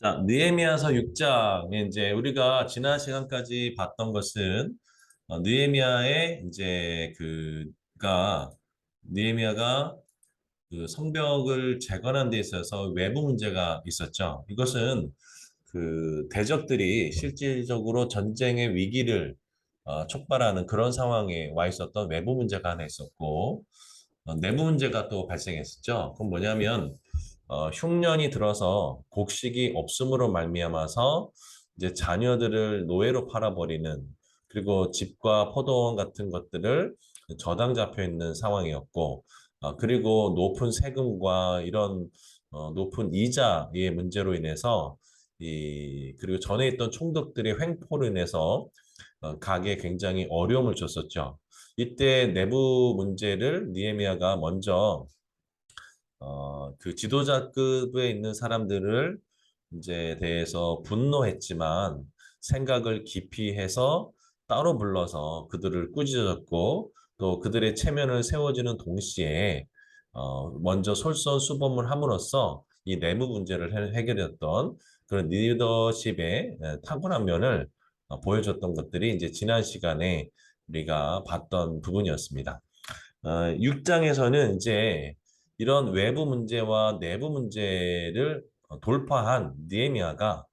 자, 느헤미야서 6장에 이제 우리가 지난 시간까지 봤던 것은 느헤미야의 이제 느헤미야가 그 성벽을 재건한 데 있어서 외부 문제가 있었죠. 이것은 그 대적들이 실질적으로 전쟁의 위기를 촉발하는 그런 상황에 와 있었던 외부 문제가 하나 있었고, 내부 문제가 또 발생했었죠. 그건 뭐냐면 흉년이 들어서 곡식이 없음으로 말미암아서 이제 자녀들을 노예로 팔아버리는, 그리고 집과 포도원 같은 것들을 저당 잡혀 있는 상황이었고, 그리고 높은 세금과 이런 높은 이자의 문제로 인해서 그리고 전에 있던 총독들의 횡포로 인해서 가게에 굉장히 어려움을 줬었죠. 이때 내부 문제를 니에미아가 먼저 그 지도자급에 있는 사람들을 이제 대해서 분노했지만 생각을 깊이 해서 따로 불러서 그들을 꾸짖었고, 또 그들의 체면을 세워주는 동시에 먼저 솔선수범을 함으로써 이 내부 문제를 해결했던 그런 리더십의 탁월한 면을 보여줬던 것들이 이제 지난 시간에 우리가 봤던 부분이었습니다. 6장에서는 이제 이런 외부 문제와 내부 문제를 돌파한 느헤미야가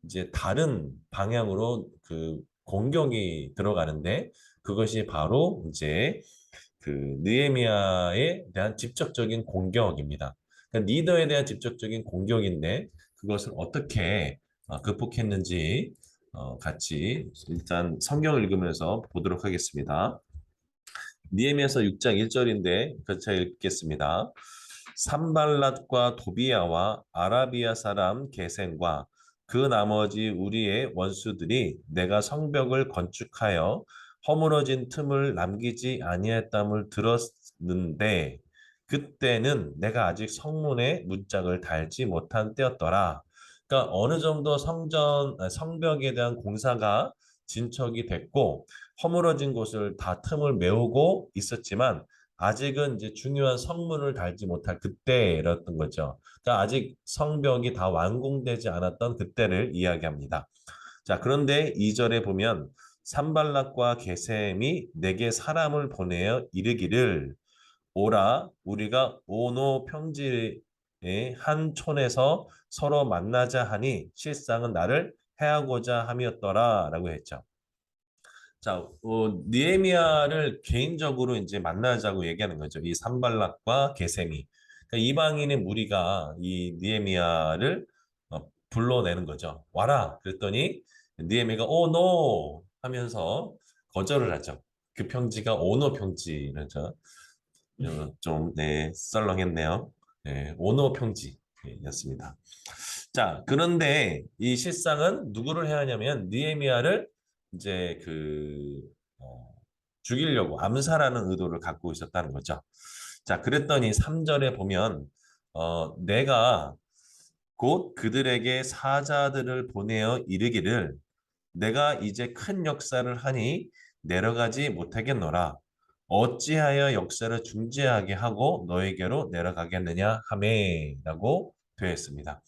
이제 다른 방향으로 그 공격이 들어가는데, 그것이 바로 이제 그 느헤미야에 대한 직접적인 공격입니다. 그러니까 리더에 대한 직접적인 공격인데, 그것을 어떻게 극복했는지 같이 일단 성경을 읽으면서 보도록 하겠습니다. 니에미야서 6장 1절인데 제가 읽겠습니다. 산발랏과 도비야와 아라비아 사람 게셈과 그 나머지 우리의 원수들이 내가 성벽을 건축하여 허물어진 틈을 남기지 아니했담을 들었는데, 그때는 내가 아직 성문에 문짝을 달지 못한 때였더라. 그러니까 어느 정도 성벽에 대한 공사가 진척이 됐고, 허물어진 곳을 다 틈을 메우고 있었지만 아직은 이제 중요한 성문을 달지 못할 그때였던 거죠. 그러니까 아직 성벽이 다 완공되지 않았던 그때를 이야기합니다. 자, 그런데 2절에 보면 산발락과 게셈이 내게 사람을 보내어 이르기를, 오라 우리가 오노 평지의 한 촌에서 서로 만나자 하니 실상은 나를 해하고자 함이었더라라고 했죠. 자, 느헤미야를 개인적으로 이제 만나자고 얘기하는 거죠. 이 산발락과 게셈이. 그러니까 이방인의 무리가 이 느헤미야를 불러내는 거죠. 와라. 그랬더니 느헤미야가 오, 노 하면서 거절을 하죠. 그 평지가 오노 평지라죠. 좀, 네, 썰렁했네요. 네, 오노 평지였습니다. 자, 그런데 이 실상은 누구를 해야 하냐면 느헤미야를 이제 어, 죽이려고 암살하는 의도를 갖고 있었다는 거죠. 자, 그랬더니 3절에 보면 내가 곧 그들에게 사자들을 보내어 이르기를, 내가 이제 큰 역사를 하니 내려가지 못하겠노라. 어찌하여 역사를 중지하게 하고 너에게로 내려가겠느냐 하매라고 되어 있습니다.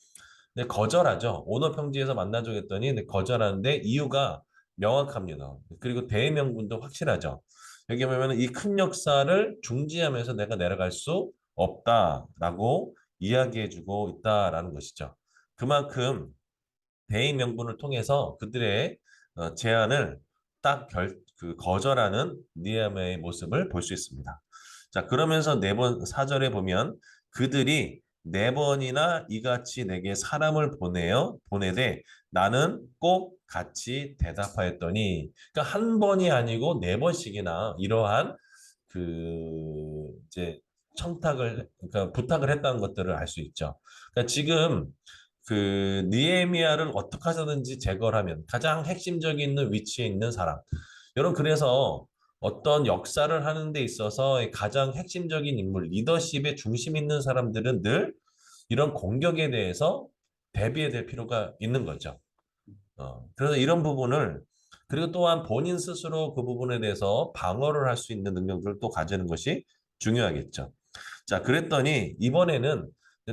근데 거절하죠. 오너 평지에서 만나줘 했더니 근데 거절하는데 이유가 명확합니다. 그리고 대의명분도 확실하죠. 여기 보면 이 큰 역사를 중지하면서 내가 내려갈 수 없다라고 이야기해주고 있다라는 것이죠. 그만큼 대의 명분을 통해서 그들의 제안을 거절하는 니에미아의 모습을 볼 수 있습니다. 자, 그러면서 네 번 사절에 보면 그들이 네 번이나 이같이 내게 사람을 보내되 나는 꼭 같이 대답하였더니, 그러니까 한 번이 아니고 네 번씩이나 이러한 이제 그러니까 부탁을 했다는 것들을 알 수 있죠. 그러니까 지금 느헤미야를 어떻게 하든지 제거를 하면 가장 핵심적인 있는 위치에 있는 사람. 여러분, 그래서 어떤 역사를 하는 데 있어서 가장 핵심적인 인물, 리더십의 중심 있는 사람들은 늘 이런 공격에 대해서 대비해야 될 필요가 있는 거죠. 그래서 이런 부분을, 그리고 또한 본인 스스로 그 부분에 대해서 방어를 할 수 있는 능력들을 또 가지는 것이 중요하겠죠. 자, 그랬더니 이번에는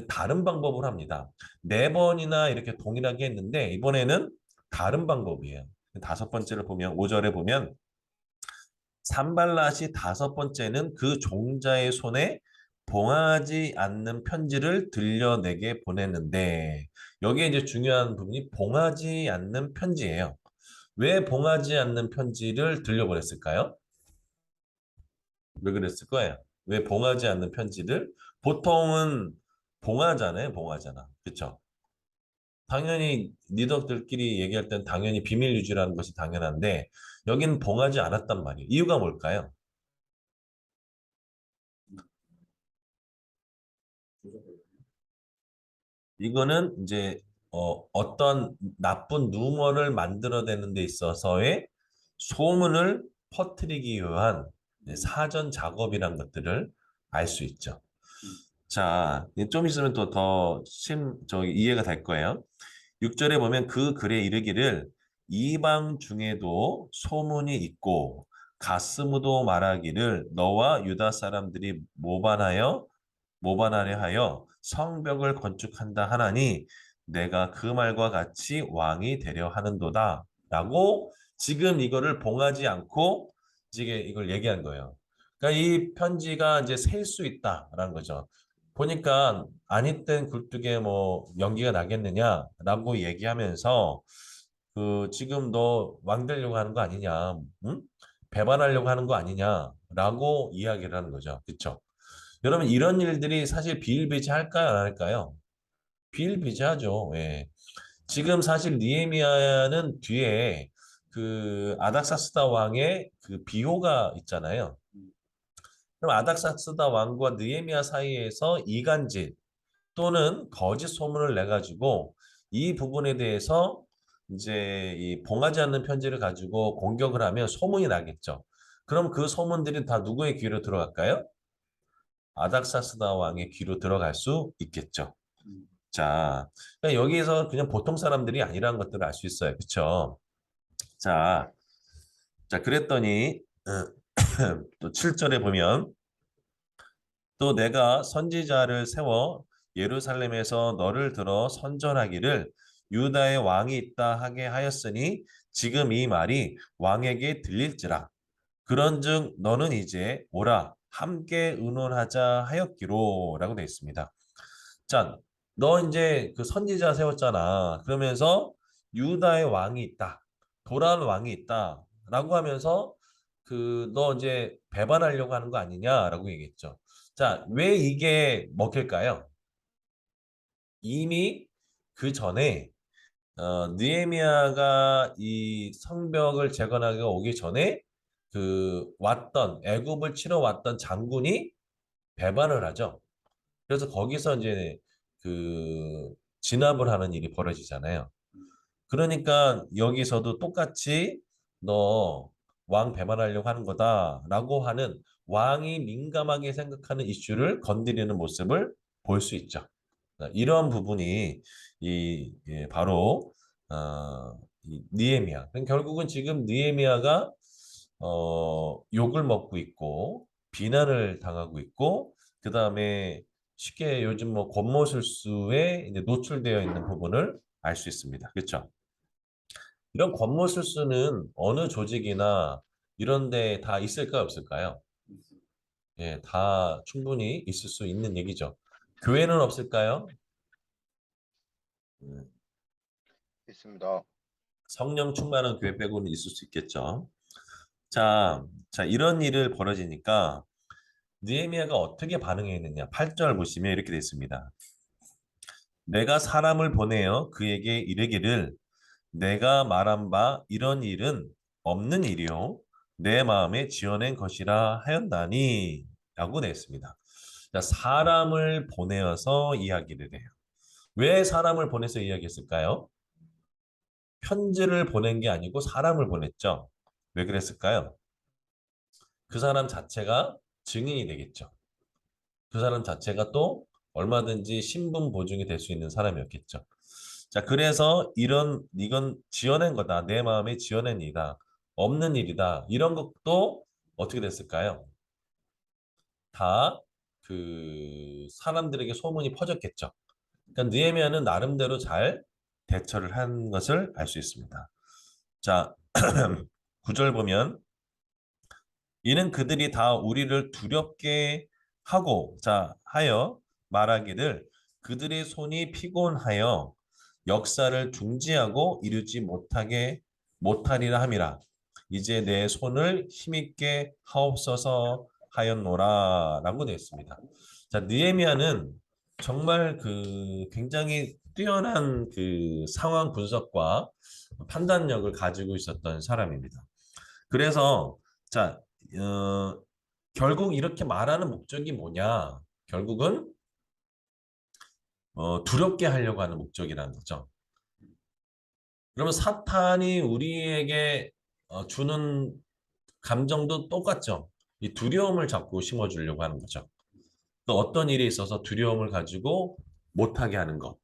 다른 방법으로 합니다. 네 번이나 이렇게 동일하게 했는데 이번에는 다른 방법이에요. 다섯 번째를 보면 5절에 보면 산발랏이 다섯 번째는 그 종자의 손에 봉하지 않는 편지를 들려내게 보냈는데 여기에 이제 중요한 부분이 봉하지 않는 편지예요. 왜 봉하지 않는 편지를 들려보냈을까요? 왜 그랬을 거예요? 왜 봉하지 않는 편지를? 보통은 봉하잖아요, 봉하잖아. 그렇죠? 당연히 리더들끼리 얘기할 땐 당연히 비밀 유지라는 것이 당연한데 여기는 봉하지 않았단 말이에요. 이유가 뭘까요? 이거는 이제 어떤 나쁜 루머를 만들어내는 데 있어서의 소문을 퍼뜨리기 위한 사전 작업이란 것들을 알 수 있죠. 자, 좀 있으면 또 저기 이해가 될 거예요. 6절에 보면 그 글에 이르기를 이방 중에도 소문이 있고 가스무도 말하기를 너와 유다 사람들이 모반하려 하여 성벽을 건축한다 하나니 내가 그 말과 같이 왕이 되려 하는도다. 라고 지금 이거를 봉하지 않고 이걸 얘기한 거예요. 그러니까 이 편지가 이제 셀 수 있다라는 거죠. 보니까 아니땐 굴뚝에 뭐 연기가 나겠느냐라고 얘기하면서 그 지금 너 왕 되려고 하는 거 아니냐, 응? 배반하려고 하는 거 아니냐라고 이야기를 하는 거죠. 그렇죠? 여러분 이런 일들이 사실 비일비재할까요, 안 할까요? 비일비재하죠. 예. 지금 사실 니에미야는 뒤에 그 아닥사스다 왕의 그 비호가 있잖아요. 그럼 아닥사스다 왕과 느헤미야 사이에서 이간질 또는 거짓 소문을 내 가지고 이 부분에 대해서 이제 이 봉하지 않는 편지를 가지고 공격을 하면 소문이 나겠죠. 그럼 그 소문들이 다 누구의 귀로 들어갈까요? 아닥사스다 왕의 귀로 들어갈 수 있겠죠. 자, 그러니까 여기에서 그냥 보통 사람들이 아니라는 것들을 알 수 있어요. 그렇죠? 자, 그랬더니 또 7절에 보면 또 내가 선지자를 세워 예루살렘에서 너를 들어 선전하기를 유다의 왕이 있다 하게 하였으니 지금 이 말이 왕에게 들릴지라. 그런즉 너는 이제 오라 함께 의논하자 하였기로 라고 되어 있습니다. 자, 너 이제 그 선지자 세웠잖아. 그러면서 유다의 왕이 있다. 도란 왕이 있다. 라고 하면서 그 너 이제 배반하려고 하는 거 아니냐라고 얘기했죠. 자, 왜 이게 먹힐까요? 이미 그 전에 느헤미야가 이 성벽을 재건하게 오기 전에 그 왔던 애굽을 치러 왔던 장군이 배반을 하죠. 그래서 거기서 이제 그 진압을 하는 일이 벌어지잖아요. 그러니까 여기서도 똑같이 너 왕 배반하려고 하는 거다라고 하는 왕이 민감하게 생각하는 이슈를 건드리는 모습을 볼 수 있죠. 이런 부분이 바로 이 느헤미야. 결국은 지금 느헤미야가 욕을 먹고 있고 비난을 당하고 있고 그 다음에 쉽게 요즘 뭐 권모술수에 이제 노출되어 있는 부분을 알 수 있습니다. 그렇죠? 이런 권모술수는 어느 조직이나 이런 데 다 있을까요, 없을까요? 예, 다 충분히 있을 수 있는 얘기죠. 교회는 없을까요? 음, 있습니다. 성령 충만한 교회 빼고는 있을 수 있겠죠. 자, 이런 일을 벌어지니까 느헤미야가 어떻게 반응했느냐? 8절 보시면 이렇게 되어 있습니다. 내가 사람을 보내어 그에게 이르기를 내가 말한 바 이런 일은 없는 일이요 내 마음에 지어낸 것이라 하였나니 라고 냈습니다. 자, 사람을 보내어서 이야기를 해요. 왜 사람을 보내서 이야기했을까요? 편지를 보낸 게 아니고 사람을 보냈죠. 왜 그랬을까요? 그 사람 자체가 증인이 되겠죠. 그 사람 자체가 또 얼마든지 신분 보증이 될 수 있는 사람이었겠죠. 자, 그래서 이건 지어낸 거다. 내 마음에 지어낸 일이다. 없는 일이다. 이런 것도 어떻게 됐을까요? 다 그 사람들에게 소문이 퍼졌겠죠. 그러니까 느헤미야는 나름대로 잘 대처를 한 것을 알 수 있습니다. 자, 9절 보면 이는 그들이 다 우리를 두렵게 하고 자 하여 말하기를 그들의 손이 피곤하여 역사를 중지하고 이루지 못하리라 함이라. 이제 내 손을 힘있게 하옵소서 하였노라라고 되어 있습니다. 자, 느헤미야는 정말 그 굉장히 뛰어난 그 상황 분석과 판단력을 가지고 있었던 사람입니다. 그래서 자, 어, 결국 이렇게 말하는 목적이 뭐냐? 결국은 두렵게 하려고 하는 목적이라는 거죠. 그러면 사탄이 우리에게 주는 감정도 똑같죠. 이 두려움을 자꾸 심어주려고 하는 거죠. 또 어떤 일이 있어서 두려움을 가지고 못하게 하는 것.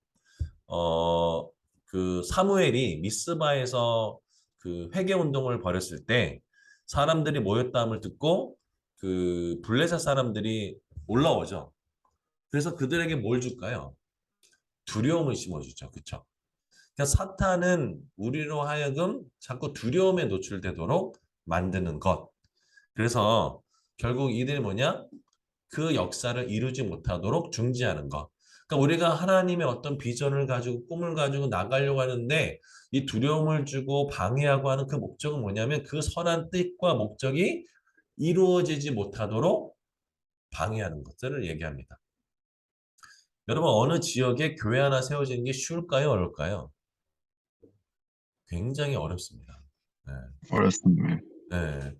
그 사무엘이 미스바에서 그 회개 운동을 벌였을 때 사람들이 모였다함을 듣고 그 블레셋 사람들이 올라오죠. 그래서 그들에게 뭘 줄까요? 두려움을 심어주죠. 그렇죠? 그러니까 사탄은 우리로 하여금 자꾸 두려움에 노출되도록 만드는 것. 그래서 결국 이들이 뭐냐? 그 역사를 이루지 못하도록 중지하는 것. 그러니까 우리가 하나님의 어떤 비전을 가지고 꿈을 가지고 나가려고 하는데 이 두려움을 주고 방해하고 하는 그 목적은 뭐냐면 그 선한 뜻과 목적이 이루어지지 못하도록 방해하는 것들을 얘기합니다. 여러분 어느 지역에 교회 하나 세워지는 게 쉬울까요? 어려울까요? 굉장히 어렵습니다. 네. 어렵습니다. 네.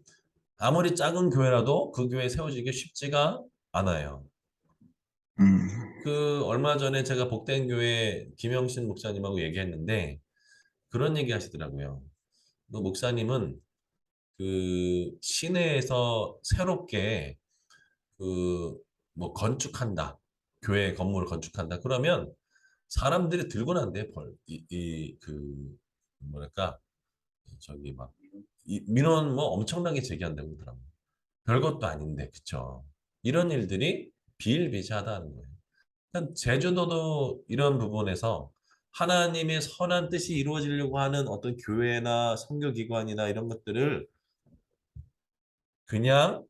아무리 작은 교회라도 그 교회 세워지기 쉽지가 않아요. 음, 그 얼마 전에 제가 복된 교회 김영신 목사님하고 얘기했는데 그런 얘기 하시더라고요. 그 목사님은 그 시내에서 새롭게 그 뭐 건축한다. 교회 건물을 건축한다. 그러면 사람들이 들고 난대요. 그 뭐랄까 저기 막 민원 뭐 엄청나게 제기한다고 그러더라고요. 별것도 아닌데 그쵸? 이런 일들이 비일비재하다는 거예요. 일단 제주도도 이런 부분에서 하나님의 선한 뜻이 이루어지려고 하는 어떤 교회나 선교기관이나 이런 것들을 그냥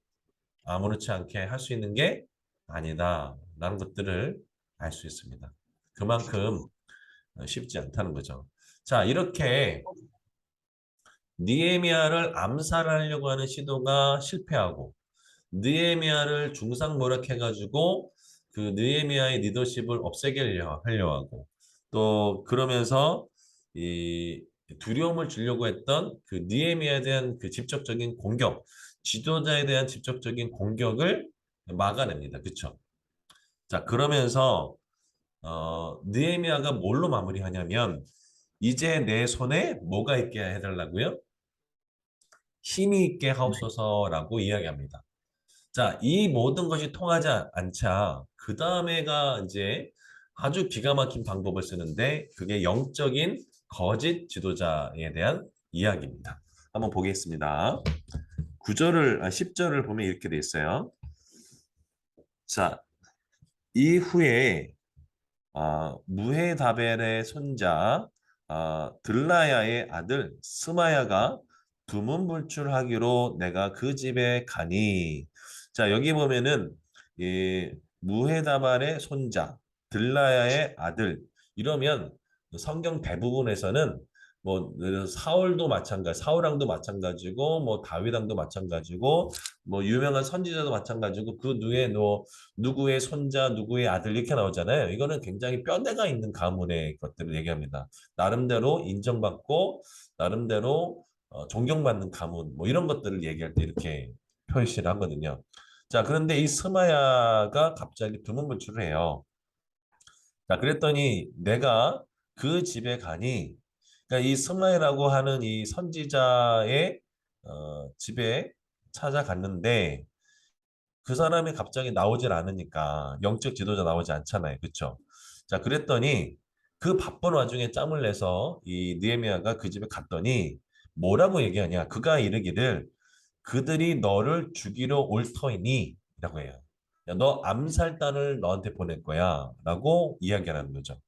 아무렇지 않게 할 수 있는 게 아니다라는 것들을 알 수 있습니다. 그만큼 쉽지 않다는 거죠. 자, 이렇게 느헤미야를 암살하려고 하는 시도가 실패하고 느헤미야를 중상모략해가지고 그 느헤미야의 리더십을 없애게 하려 하고 또 그러면서 이 두려움을 주려고 했던 그 느헤미야에 대한 그 직접적인 공격, 지도자에 대한 직접적인 공격을 막아냅니다. 그렇죠? 자, 그러면서 느헤미야가 뭘로 마무리하냐면 이제 내 손에 뭐가 있게 해달라고요? 힘이 있게 하옵소서라고 이야기합니다. 자, 이 모든 것이 통하지 않자 그 다음에가 이제 아주 기가 막힌 방법을 쓰는데 그게 영적인 거짓 지도자에 대한 이야기입니다. 한번 보겠습니다. 10절을 보면 이렇게 돼 있어요. 자, 이후에 무헤다벨의 손자 들라야의 아들 스마야가 두문불출하기로 내가 그 집에 가니. 자, 여기 보면은 이 무헤다벨의 손자 들라야의 아들 이러면 성경 대부분에서는 뭐 사울도 마찬가지, 사울왕도 마찬가지고 뭐 다윗왕도 마찬가지고 뭐 유명한 선지자도 마찬가지고 그 누구의 손자, 누구의 아들 이렇게 나오잖아요. 이거는 굉장히 뼈대가 있는 가문의 것들을 얘기합니다. 나름대로 인정받고 나름대로 존경받는 가문 뭐 이런 것들을 얘기할 때 이렇게 표시를 하거든요. 자, 그런데 이 스마야가 갑자기 두문불출을 해요. 자, 그랬더니 내가 그 집에 가니 그러니까 이 스마야라고 하는 이 선지자의 집에 찾아갔는데 그 사람이 갑자기 나오질 않으니까 영적 지도자 나오지 않잖아요. 그렇죠? 자, 그랬더니 그 바쁜 와중에 짬을 내서 이 느헤미야가 그 집에 갔더니 뭐라고 얘기하냐? 그가 이르기를 그들이 너를 죽이러 올 터이니 라고 해요. 야, 너 암살단을 너한테 보낼 거야. 라고 이야기하는 거죠.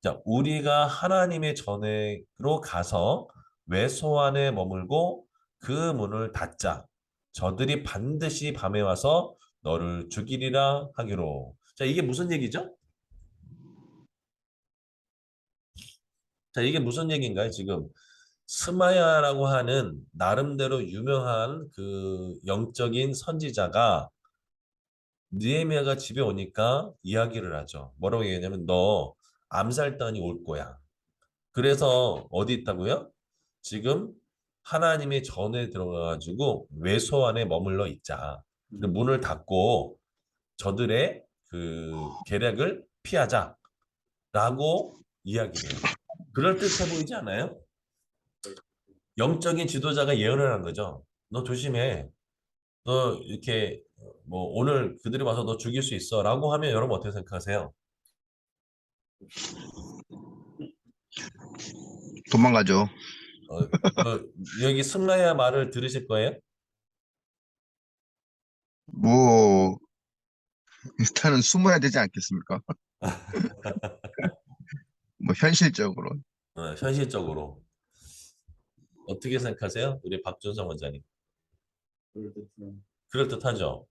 자, 우리가 하나님의 전에로 가서 외소 안에 머물고 그 문을 닫자. 저들이 반드시 밤에 와서 너를 죽이리라 하기로. 자, 이게 무슨 얘기죠? 자, 이게 무슨 얘기인가요? 지금 스마야라고 하는 나름대로 유명한 그 영적인 선지자가 느헤미야가 집에 오니까 이야기를 하죠. 뭐라고 얘기하냐면 너 암살단이 올 거야. 그래서 어디 있다고요? 지금 하나님의 전에 들어가가지고 외소 안에 머물러 있자. 그 문을 닫고 저들의 그 계략을 피하자라고 이야기를 해요. 그럴듯해 보이지 않아요? 영적인 지도자가 예언을 한 거죠. 너 조심해. 너 이렇게 뭐 오늘 그들이 와서 너 죽일 수 있어라고 하면 여러분 어떻게 생각하세요? 도망가죠. 여기 승라야 말을 들으실 거예요? 뭐, 일단은 숨어야 되지 않겠습니까? 뭐, 현실적으로. 현실적으로 어떻게 생각하세요? 우리 박준성 원장님. 그럴듯하죠.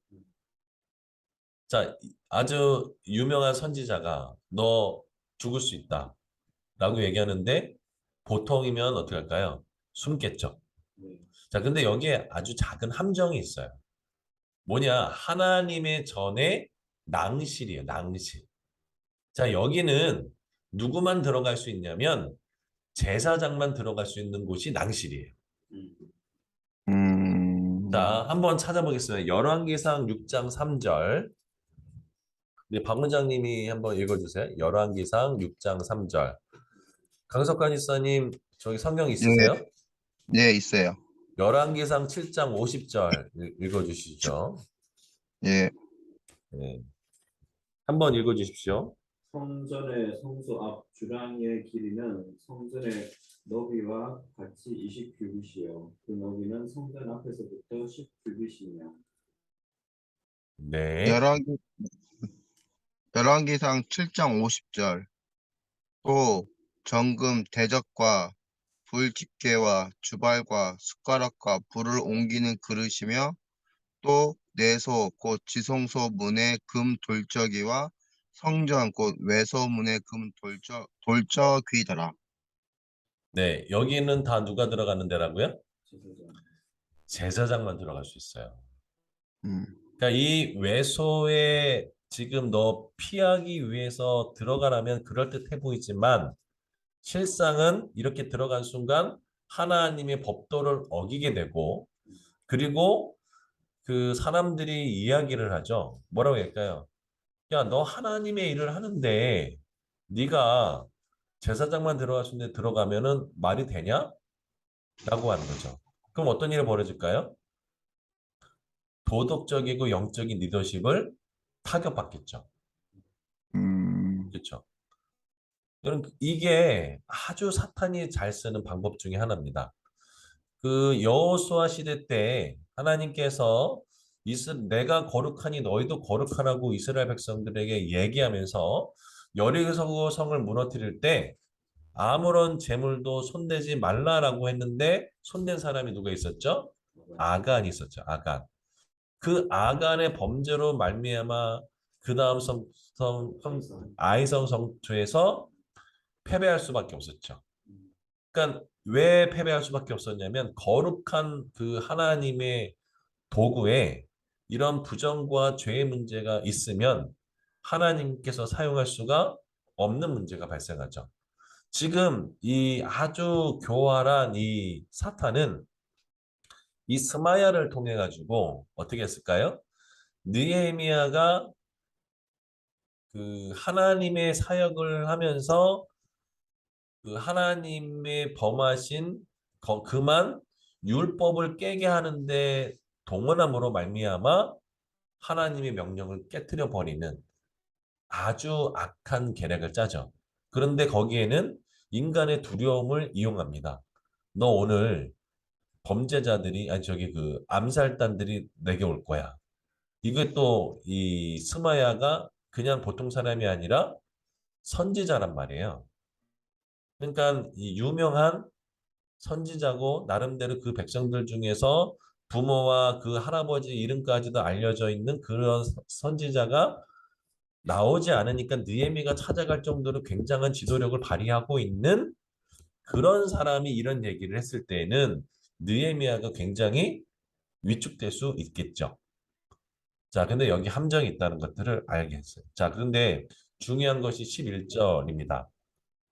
자, 아주 유명한 선지자가 너 죽을 수 있다라고 얘기하는데 보통이면 어떻게 할까요? 숨겠죠. 자, 근데 여기에 아주 작은 함정이 있어요. 뭐냐? 하나님의 전에 낭실이에요. 낭실. 자, 여기는 누구만 들어갈 수 있냐면 제사장만 들어갈 수 있는 곳이 낭실이에요. 자, 음, 한번 찾아보겠습니다. 열왕기상 6장 3절. 우리 박 원장님이 한번 읽어주세요. 열왕기상 6장 3절. 강석관 지사님, 저기 성경 예, 있으세요? 예, 있어요. 열왕기상 7장 50절 읽어주시죠. 예, 네. 한번 읽어주십시오. 성전의 성소 앞 주랑의 길이는 성전의 너비와 같이 20규빗이요. 그 너비는 성전 앞에서부터 10규빗이며. 네. 열왕기, 열왕기상 7장 50절. 또, 정금 대적과 불 집게와 주발과 숟가락과 불을 옮기는 그릇이며 또 내소 곧 지성소 문의 금 돌적이와 성전 곧 외소문의 금 돌적이더라. 네. 여기는 다 누가 들어가는 데라고요? 제사장. 제사장만 들어갈 수 있어요. 음, 그러니까 이 외소에 지금 너 피하기 위해서 들어가라면 그럴듯해 보이지만 실상은 이렇게 들어간 순간 하나님의 법도를 어기게 되고 그리고 그 사람들이 이야기를 하죠. 뭐라고 할까요? 야, 너 하나님의 일을 하는데 네가 제사장만 들어갈 수 있는데 들어가면은 말이 되냐? 라고 하는 거죠. 그럼 어떤 일이 벌어질까요? 도덕적이고 영적인 리더십을 타격받겠죠. 음, 그렇죠. 여러분, 이게 아주 사탄이 잘 쓰는 방법 중에 하나입니다. 그 여호수아 시대 때 하나님께서 내가 거룩하니 너희도 거룩하라고 이스라엘 백성들에게 얘기하면서 여리고 성을 무너뜨릴 때 아무런 재물도 손대지 말라라고 했는데 손댄 사람이 누가 있었죠? 아간이 있었죠. 아간. 그 아간의 범죄로 말미암아 그 다음 아이성 성투에서 패배할 수밖에 없었죠. 그러니까 왜 패배할 수밖에 없었냐면 거룩한 그 하나님의 도구에 이런 부정과 죄의 문제가 있으면 하나님께서 사용할 수가 없는 문제가 발생하죠. 지금 이 아주 교활한 이 사탄은 이 스마야를 통해 가지고 어떻게 했을까요? 느헤미야가 그 하나님의 사역을 하면서 그 하나님의 범하신 그만 율법을 깨게 하는데 동원함으로 말미암아 하나님의 명령을 깨뜨려 버리는 아주 악한 계략을 짜죠. 그런데 거기에는 인간의 두려움을 이용합니다. 너 오늘 범죄자들이 아니 저기 그 암살단들이 내게 올 거야. 이게 또 이 스마야가 그냥 보통 사람이 아니라 선지자란 말이에요. 그러니까 이 유명한 선지자고 나름대로 그 백성들 중에서 부모와 그 할아버지 이름까지도 알려져 있는 그런 선지자가 나오지 않으니까 느헤미가 찾아갈 정도로 굉장한 지도력을 발휘하고 있는 그런 사람이 이런 얘기를 했을 때에는 느헤미야가 굉장히 위축될 수 있겠죠. 자, 근데 여기 함정이 있다는 것들을 알겠어요. 자, 그런데 중요한 것이 11절입니다.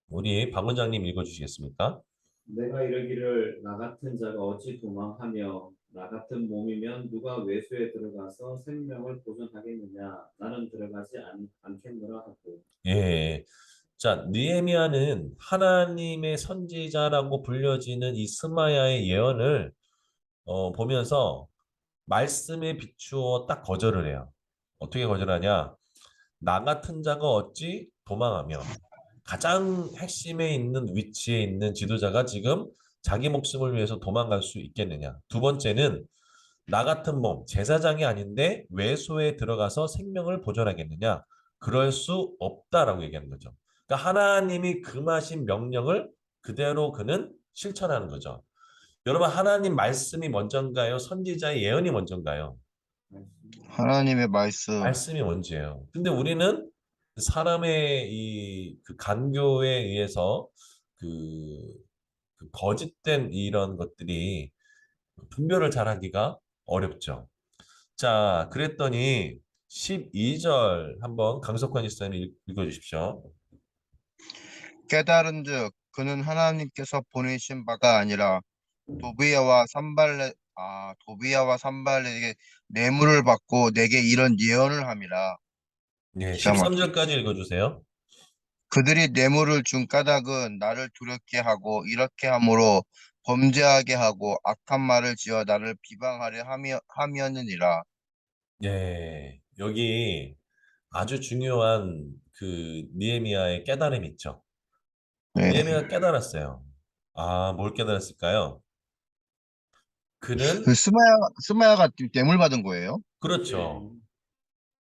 우리 박 원장님 읽어주시겠습니까? 내가 이르기를 나 같은 자가 어찌 도망하며 나 같은 몸이면 누가 외소에 들어가서 생명을 보존하겠느냐 나는 들어가지 않겠노라 하고. 예. 자, 느헤미야는 하나님의 선지자라고 불려지는 이 스마야의 예언을 보면서 말씀에 비추어 딱 거절을 해요. 어떻게 거절하냐? 나 같은 자가 어찌 도망하며 가장 핵심에 있는 위치에 있는 지도자가 지금 자기 목숨을 위해서 도망갈 수 있겠느냐. 두 번째는 나 같은 몸, 제사장이 아닌데 외소에 들어가서 생명을 보존하겠느냐. 그럴 수 없다라고 얘기하는 거죠. 그러니까 하나님이 금하신 명령을 그대로 그는 실천하는 거죠. 여러분, 하나님 말씀이 먼저인가요? 선지자의 예언이 먼저인가요? 하나님의 말씀. 말씀이 먼저예요. 근데 우리는 사람의 이 그 간교에 의해서 그, 그 거짓된 이런 것들이 분별을 잘하기가 어렵죠. 자, 그랬더니 12절 한번 강석환 지사님 읽어주십시오. 깨달은즉 그는 하나님께서 보내신 바가 아니라 도비야와 산발렛에게 뇌물을 받고 내게 이런 예언을 함이라. 네, 기가 막히게. 13절까지 읽어주세요. 그들이 뇌물을 준 까닭은 나를 두렵게 하고 이렇게 함으로 범죄하게 하고 악한 말을 지어 나를 비방하려 함이었느니라. 예, 여기 아주 중요한 그 느헤미야의 깨달음이 있죠. 네. 느헤미야가 깨달았어요. 아, 뭘 깨달았을까요? 그는 그 스마야가 뇌물 받은 거예요? 그렇죠.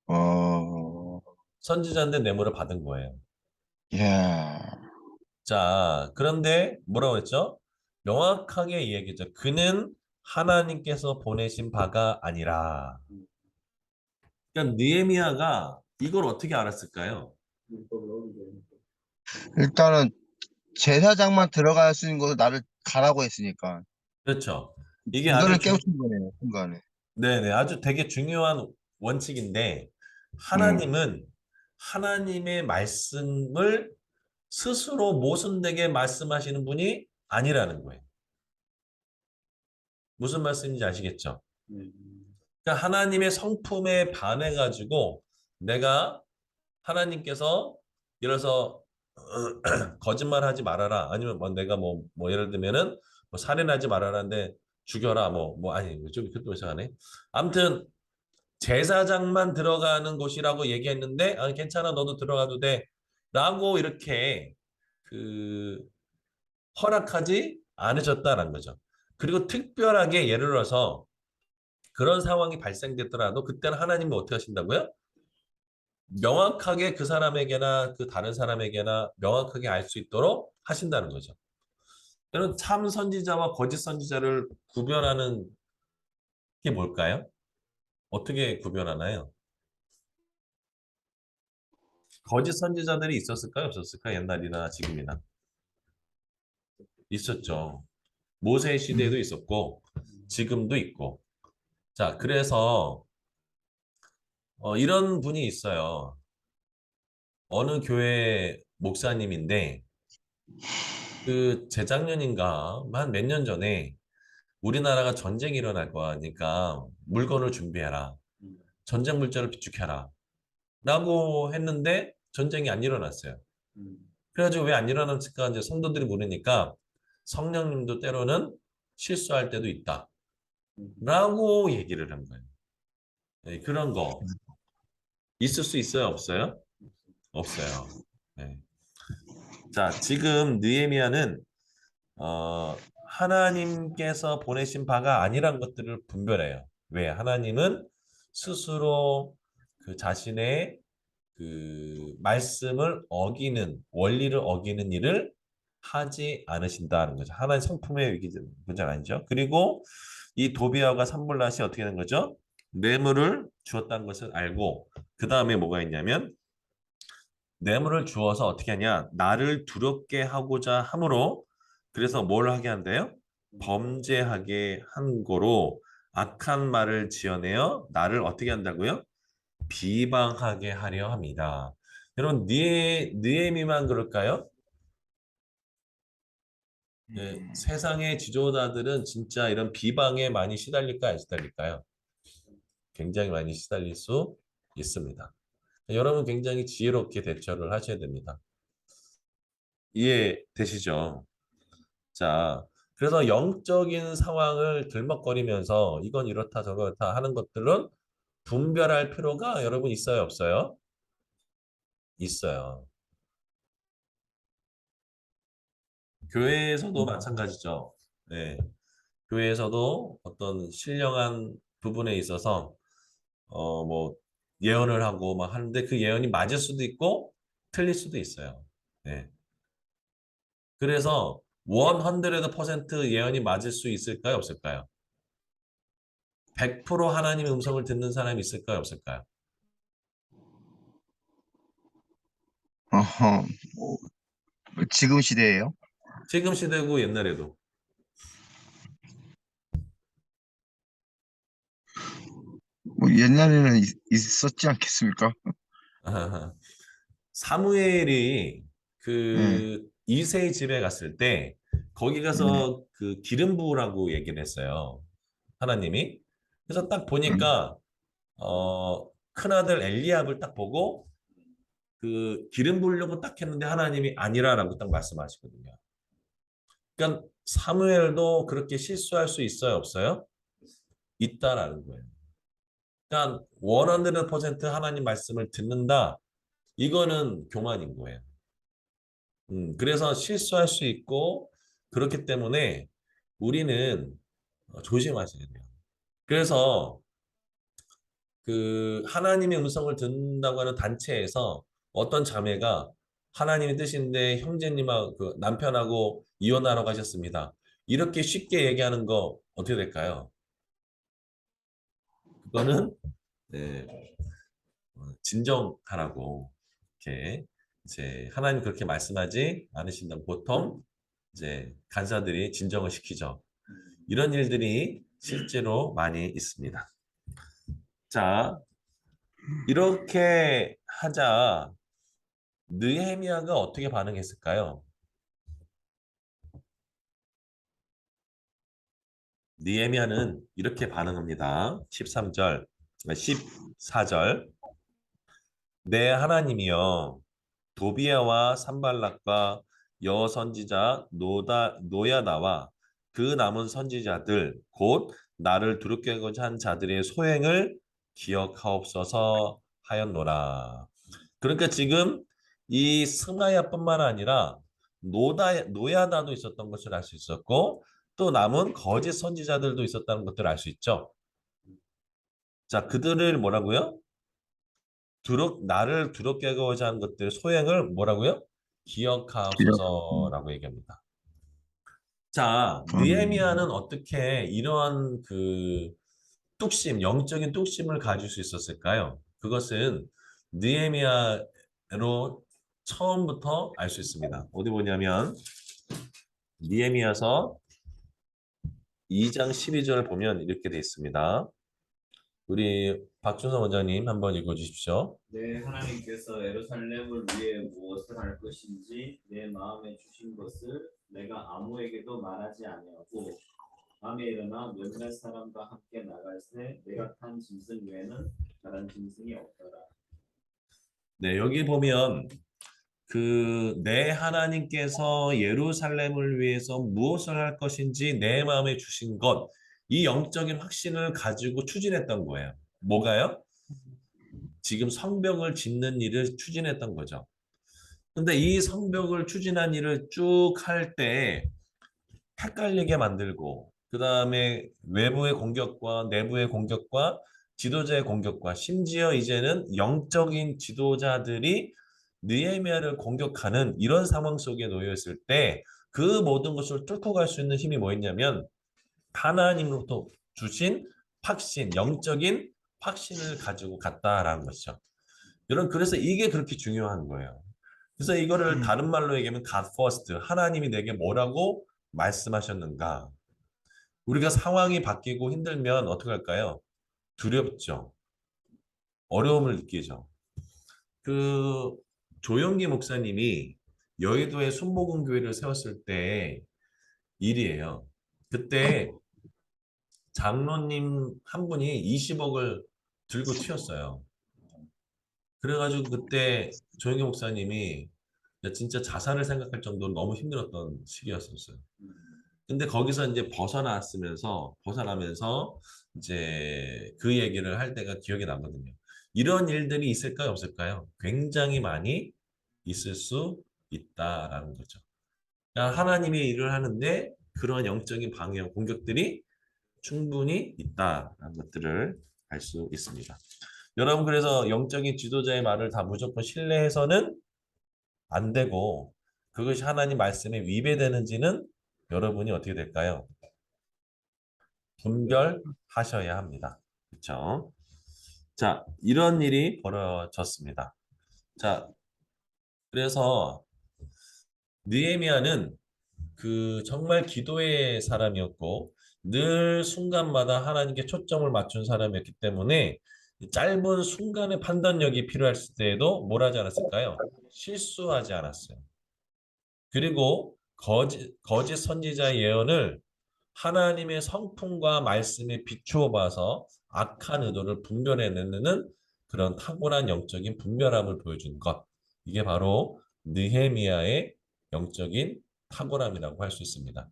어, 선지자인데 뇌물을 받은 거예요. 야, 자, 그런데 뭐라고 했죠? 명확하게 이 얘기죠. 그는 하나님께서 보내신 바가 아니라. 그러니까 느헤미야가 이걸 어떻게 알았을까요? 일단은 제사장만 들어갈 수 있는 곳을 나를 가라고 했으니까 그렇죠. 이게 아주 이거를 깨우친 거네요, 순간에. 네네, 아주 되게 중요한 원칙인데 음, 하나님은 하나님의 말씀을 스스로 모순되게 말씀하시는 분이 아니라는 거예요. 무슨 말씀인지 아시겠죠? 그러니까 하나님의 성품에 반해가지고 내가 하나님께서 예를 들어서 거짓말하지 말아라 아니면 뭐 내가 뭐 예를 들면은 뭐 살인하지 말아라인데 죽여라 아니 좀 그것도 이상하네. 아무튼 제사장만 들어가는 곳이라고 얘기했는데 아, 괜찮아 너도 들어가도 돼라고 이렇게 그 허락하지 않으셨다라는 거죠. 그리고 특별하게 예를 들어서 그런 상황이 발생됐더라도 그때는 하나님이 어떻게 하신다고요? 명확하게 그 사람에게나 그 다른 사람에게나 명확하게 알 수 있도록 하신다는 거죠. 여러분 참 선지자와 거짓 선지자를 구별하는 게 뭘까요? 어떻게 구별하나요? 거짓 선지자들이 있었을까요? 없었을까요? 옛날이나 지금이나. 있었죠. 모세 시대에도 있었고 지금도 있고. 자, 그래서 이런 분이 있어요. 어느 교회 목사님인데 그 재작년인가 한 몇 년 전에 우리나라가 전쟁이 일어날 거니까 물건을 준비해라. 전쟁 물자를 비축해라. 라고 했는데 전쟁이 안 일어났어요. 그래가지고 왜 안 일어났을까 이제 성도들이 물으니까 성령님도 때로는 실수할 때도 있다. 라고 얘기를 한 거예요. 네, 그런 거 있을 수 있어요? 없어요? 없어요. 네. 자, 지금 느헤미야는 하나님께서 보내신 바가 아니란 것들을 분별해요. 왜? 하나님은 스스로 그 자신의 그 말씀을 어기는 원리를 어기는 일을 하지 않으신다는 거죠. 하나의 성품의 문제는 아니죠. 그리고 이 도비아와 산볼랏이 어떻게 된 거죠? 뇌물을 주었다는 것을 알고 그 다음에 뭐가 있냐면 뇌물을 주어서 어떻게 하냐? 나를 두렵게 하고자 함으로 그래서 뭘 하게 한대요? 범죄하게 한 거로 악한 말을 지어내어 나를 어떻게 한다고요? 비방하게 하려 합니다. 여러분, 느헤미만 그럴까요? 네, 세상의 지도자들은 진짜 이런 비방에 많이 시달릴까요? 안 시달릴까요? 굉장히 많이 시달릴 수 있습니다. 여러분 굉장히 지혜롭게 대처를 하셔야 됩니다. 이해되시죠? 자, 그래서 영적인 상황을 들먹거리면서 이건 이렇다 저렇다 하는 것들은 분별할 필요가 여러분 있어요, 없어요? 있어요. 교회에서도 마찬가지죠. 네. 교회에서도 어떤 신령한 부분에 있어서 뭐 예언을 하고 막 하는데 그 예언이 맞을 수도 있고 틀릴 수도 있어요. 네. 그래서 100% 예언이 맞을 수 있을까요? 없을까요? 100% 하나님의 음성을 듣는 사람이 있을까요? 없을까요? 어허, 지금 시대예요? 지금 시대고 옛날에도. 뭐 옛날에는 있었지 않겠습니까? 사무엘이 네, 그 이새의 집에 갔을 때 거기 네, 가서 그 기름 부으라고 얘기를 했어요. 하나님이. 그래서 딱 음, 보니까 큰아들 엘리압을 딱 보고 그 기름 부으려고 딱 했는데 하나님이 아니라라고 딱 말씀하시거든요. 그러니까 사무엘도 그렇게 실수할 수 있어요, 없어요? 있다라는 거예요. 그러니까 100% 하나님 말씀을 듣는다. 이거는 교만인 거예요. 그래서 실수할 수 있고 그렇기 때문에 우리는 조심하셔야 돼요. 그래서 그 하나님의 음성을 듣는다고 하는 단체에서 어떤 자매가 하나님의 뜻인데 형제님하고 그 남편하고 이혼하러 가셨습니다. 이렇게 쉽게 얘기하는 거 어떻게 될까요? 그거는 네, 진정하라고 이렇게 이제 하나님 그렇게 말씀하지 않으신다면 보통 이제 간사들이 진정을 시키죠. 이런 일들이 실제로 많이 있습니다. 자, 이렇게 하자 느헤미야가 어떻게 반응했을까요? 느헤미야는 이렇게 반응합니다. 13절, 14절. 내 하나님이여 도비야와 산발락과 여선지자 노야다와 그 남은 선지자들 곧 나를 두렵게 하고자 한 자들의 소행을 기억하옵소서 하였노라. 그러니까 지금 이 스마야뿐만 아니라 노야다도 있었던 것을 알 수 있었고 또 남은 거짓 선지자들도 있었다는 것들을 알 수 있죠. 자, 그들을 뭐라고요? 나를 두렵게 하고자 하는 것들 소행을 뭐라고요? 기적. 기억하옵소서라고 얘기합니다. 자, 음, 느헤미야는 어떻게 이러한 그 뚝심, 영적인 뚝심을 가질 수 있었을까요? 그것은 느헤미야로 처음부터 알 수 있습니다. 어디 보냐면 느헤미야서 2장 12절을 보면 이렇게 돼 있습니다. 우리 박준성 원장님 한번 읽어 주십시오. 내 하나님께서 예루살렘을 위해 무엇을 할 것인지 내 마음에 주신 것을 내가 아무에게도 말하지 아니하고 밤에 일어나 몇몇 사람과 함께 나갈새 내가 탄 짐승 외에는 다른 짐승이 없더라. 네, 여기 보면 그 내 하나님께서 예루살렘을 위해서 무엇을 할 것인지 내 마음에 주신 것, 이 영적인 확신을 가지고 추진했던 거예요. 뭐가요? 지금 성벽을 짓는 일을 추진했던 거죠. 근데 이 성벽을 추진한 일을 쭉 할 때 헷갈리게 만들고, 그 다음에 외부의 공격과 내부의 공격과 지도자의 공격과 심지어 이제는 영적인 지도자들이 느헤미야를 공격하는 이런 상황 속에 놓여 있을 때 그 모든 것을 뚫고 갈 수 있는 힘이 뭐였냐면 하나님으로부터 주신 확신, 영적인 확신을 가지고 갔다라는 것이죠. 여러분, 그래서 이게 그렇게 중요한 거예요. 그래서 이거를 다른 말로 얘기하면 God first, 하나님이 내게 뭐라고 말씀하셨는가. 우리가 상황이 바뀌고 힘들면 어떻게 할까요? 두렵죠. 어려움을 느끼죠. 그 조영기 목사님이 여의도에 순복음교회를 세웠을 때 일이에요. 그때 장로님 한 분이 20억을 들고 튀었어요. 그래가지고 그때 조영기 목사님이 진짜 자살을 생각할 정도로 너무 힘들었던 시기였었어요. 근데 거기서 이제 벗어나면서 이제 그 얘기를 할 때가 기억에 남거든요. 이런 일들이 있을까요, 없을까요? 굉장히 많이 있을 수 있다라는 거죠. 그러니까 하나님의 일을 하는데 그런 영적인 방해, 공격들이 충분히 있다라는 것들을 알 수 있습니다. 여러분, 그래서 영적인 지도자의 말을 다 무조건 신뢰해서는 안 되고 그것이 하나님 말씀에 위배되는지는 여러분이 어떻게 될까요? 분별하셔야 합니다. 그렇죠? 자, 이런 일이 벌어졌습니다. 자, 그래서 느헤미야는 그 정말 기도의 사람이었고 늘 순간마다 하나님께 초점을 맞춘 사람이었기 때문에 짧은 순간의 판단력이 필요할 때에도 뭘 하지 않았을까요? 실수하지 않았어요. 그리고 거짓 선지자의 예언을 하나님의 성품과 말씀에 비추어 봐서 악한 의도를 분별해내는 그런 탁월한 영적인 분별함을 보여준 것. 이게 바로 느헤미야의 영적인 탁월함이라고 할 수 있습니다.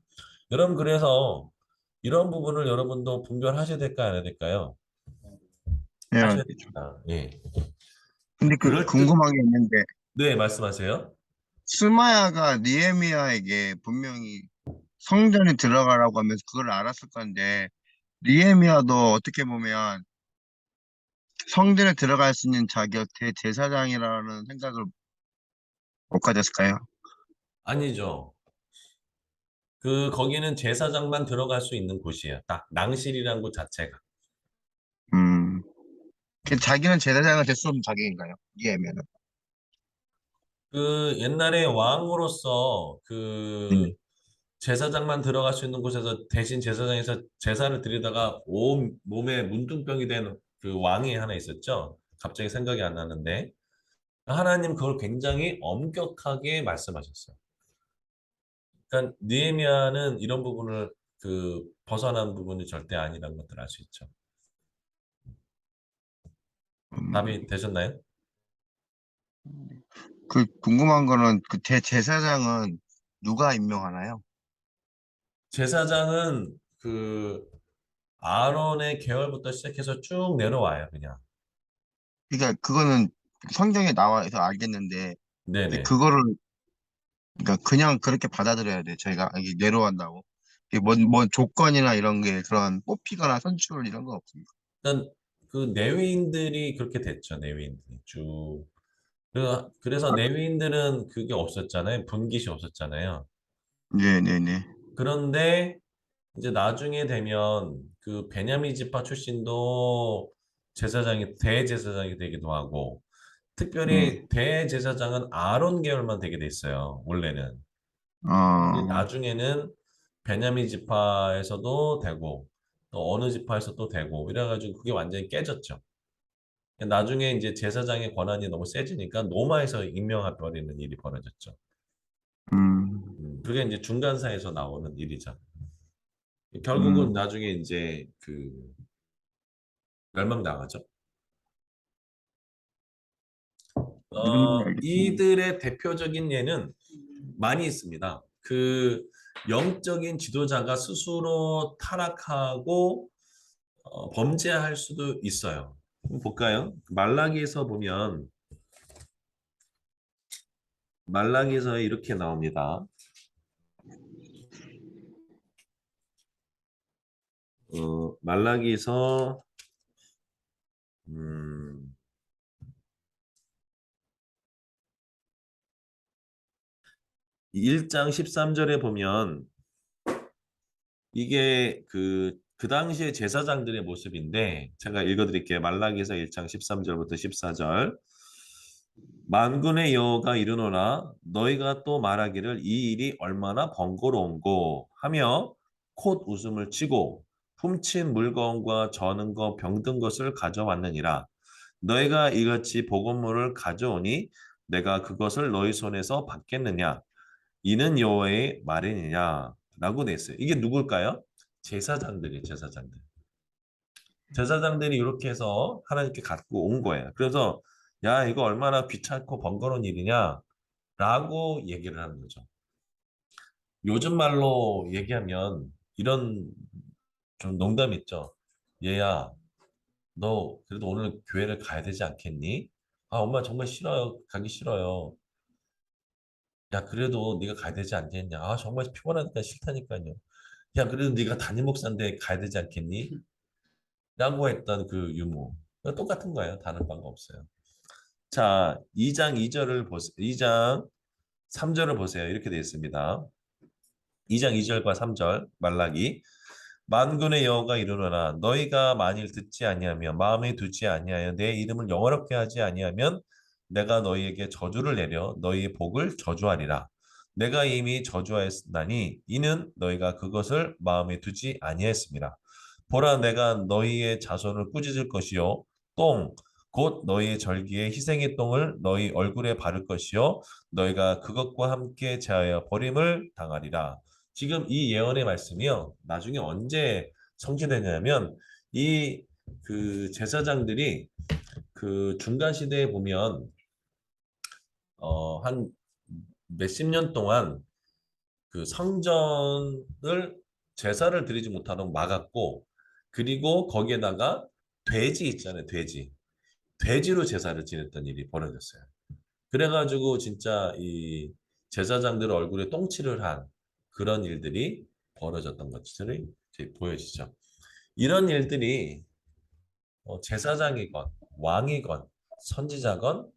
여러분, 그래서 이런 부분을 여러분도 분별하셔야 될까 안 해야 될까요? 예. 하셔야 됩니다. 예. 근데 그 그럴 듯, 궁금한 게 있는데 네, 말씀하세요. 스마야가 니에미야에게 분명히 성전에 들어가라고 하면서 그걸 알았을 건데 니에미야도 어떻게 보면 성전에 들어갈 수 있는 자격 대제사장이라는 생각을 못 가졌을까요? 아니죠. 거기는 제사장만 들어갈 수 있는 곳이에요. 딱 낭실이라는 곳 자체가. 음, 자기는 제사장을 될 수 없는 자격인가요? 니에미야는? 그 옛날에 왕으로서 네. 제사장만 들어갈 수 있는 곳에서 대신 제사장에서 제사를 드리다가 온 몸에 문둥병이 된 그 왕이 하나 있었죠. 갑자기 생각이 안 나는데 하나님 그걸 굉장히 엄격하게 말씀하셨어요. 그러니까 느헤미야는 이런 부분을 벗어난 부분이 절대 아니라는 것들 알 수 있죠. 음, 답이 되셨나요? 그 궁금한 거는 그 대제사장은 누가 임명하나요? 제사장은 아론의 계열부터 시작해서 쭉 내려와요, 그냥. 그러니까 그거는 성경에 나와서 알겠는데 근데 네네. 그거를 그러니까 그냥 그렇게 받아들여야 돼. 저희가 이게 내려간다고. 이게 뭔 조건이나 이런 게 그런 뽑히거나 선출 이런 건 없습니다. 일단 그 내외인들이 그렇게 됐죠, 내외인들이 쭉. 그래서 내외인들은 그게 없었잖아요. 분깃이 없었잖아요. 네네네. 그런데 이제 나중에 되면 그 베냐민 지파 출신도 대제사장이 되기도 하고, 네. 특별히 대제사장은 아론 계열만 되게 돼 있어요, 원래는. 근데 어, 나중에는 베냐민 지파에서도 되고, 또 어느 지파에서도 되고, 이래가지고 그게 완전히 깨졌죠. 나중에 이제 제사장의 권한이 너무 세지니까 노마에서 임명해버리는 일이 벌어졌죠. 음, 그게 이제 중간사에서 나오는 일이죠. 결국은 음, 나중에 이제 멸망당하죠. 알겠습니다. 이들의 대표적인 예는 많이 있습니다. 영적인 지도자가 스스로 타락하고 범죄할 수도 있어요. 한번 볼까요? 말라기에서 이렇게 나옵니다. 말라기에서 음, 1장 13절에 보면 이게 그 당시의 제사장들의 모습인데 제가 읽어드릴게요. 말라기서 1장 13절부터 14절. 만군의 여호와가 이르노라 너희가 또 말하기를 이 일이 얼마나 번거로운고 하며 콧 웃음을 치고 훔친 물건과 저는 것 병든 것을 가져왔느니라. 너희가 이같이 복음물을 가져오니 내가 그것을 너희 손에서 받겠느냐? 이는 여호와의 말이니냐? 라고 돼 있어요. 이게 누굴까요? 제사장들이에요, 제사장들. 제사장들이 이렇게 해서 하나님께 갖고 온 거예요. 그래서 야, 이거 얼마나 귀찮고 번거로운 일이냐? 라고 얘기를 하는 거죠. 요즘 말로 얘기하면 이런 좀 농담 있죠. 얘야, 너 그래도 오늘 교회를 가야 되지 않겠니? 아, 엄마 정말 싫어요. 가기 싫어요. 야, 그래도 네가 가야 되지 않겠냐? 아, 정말 피곤하니까 싫다니까요. 야, 그래도 네가 담임 목사인데 가야 되지 않겠니? 라고 했던 그 유무. 똑같은 거예요. 다른 바가 없어요. 자, 2장 2절을 보세요. 2장 3절을 보세요. 이렇게 되어 있습니다. 2장 2절과 3절 말라기 만군의 여호와가 이르노라 너희가 만일 듣지 아니하며 마음에 두지 아니하여 내 이름을 영화롭게 하지 아니하면 내가 너희에게 저주를 내려 너희의 복을 저주하리라. 내가 이미 저주하였나니 이는 너희가 그것을 마음에 두지 아니하였습니다. 보라 내가 너희의 자손을 꾸짖을 것이요 똥 곧 너희의 절기에 희생의 똥을 너희 얼굴에 바를 것이요 너희가 그것과 함께 제하여 버림을 당하리라. 지금 이 예언의 말씀이요. 나중에 언제 성취되냐면 이 그 제사장들이 그 중간 시대에 보면 한 몇십 년 동안 그 성전을 제사를 드리지 못하도록 막았고 그리고 거기에다가 돼지 있잖아요. 돼지. 돼지로 제사를 지냈던 일이 벌어졌어요. 그래가지고 진짜 이 제사장들 얼굴에 똥칠을 한 그런 일들이 벌어졌던 것들이 이제 보여지죠. 이런 일들이 제사장이건 왕이건 선지자건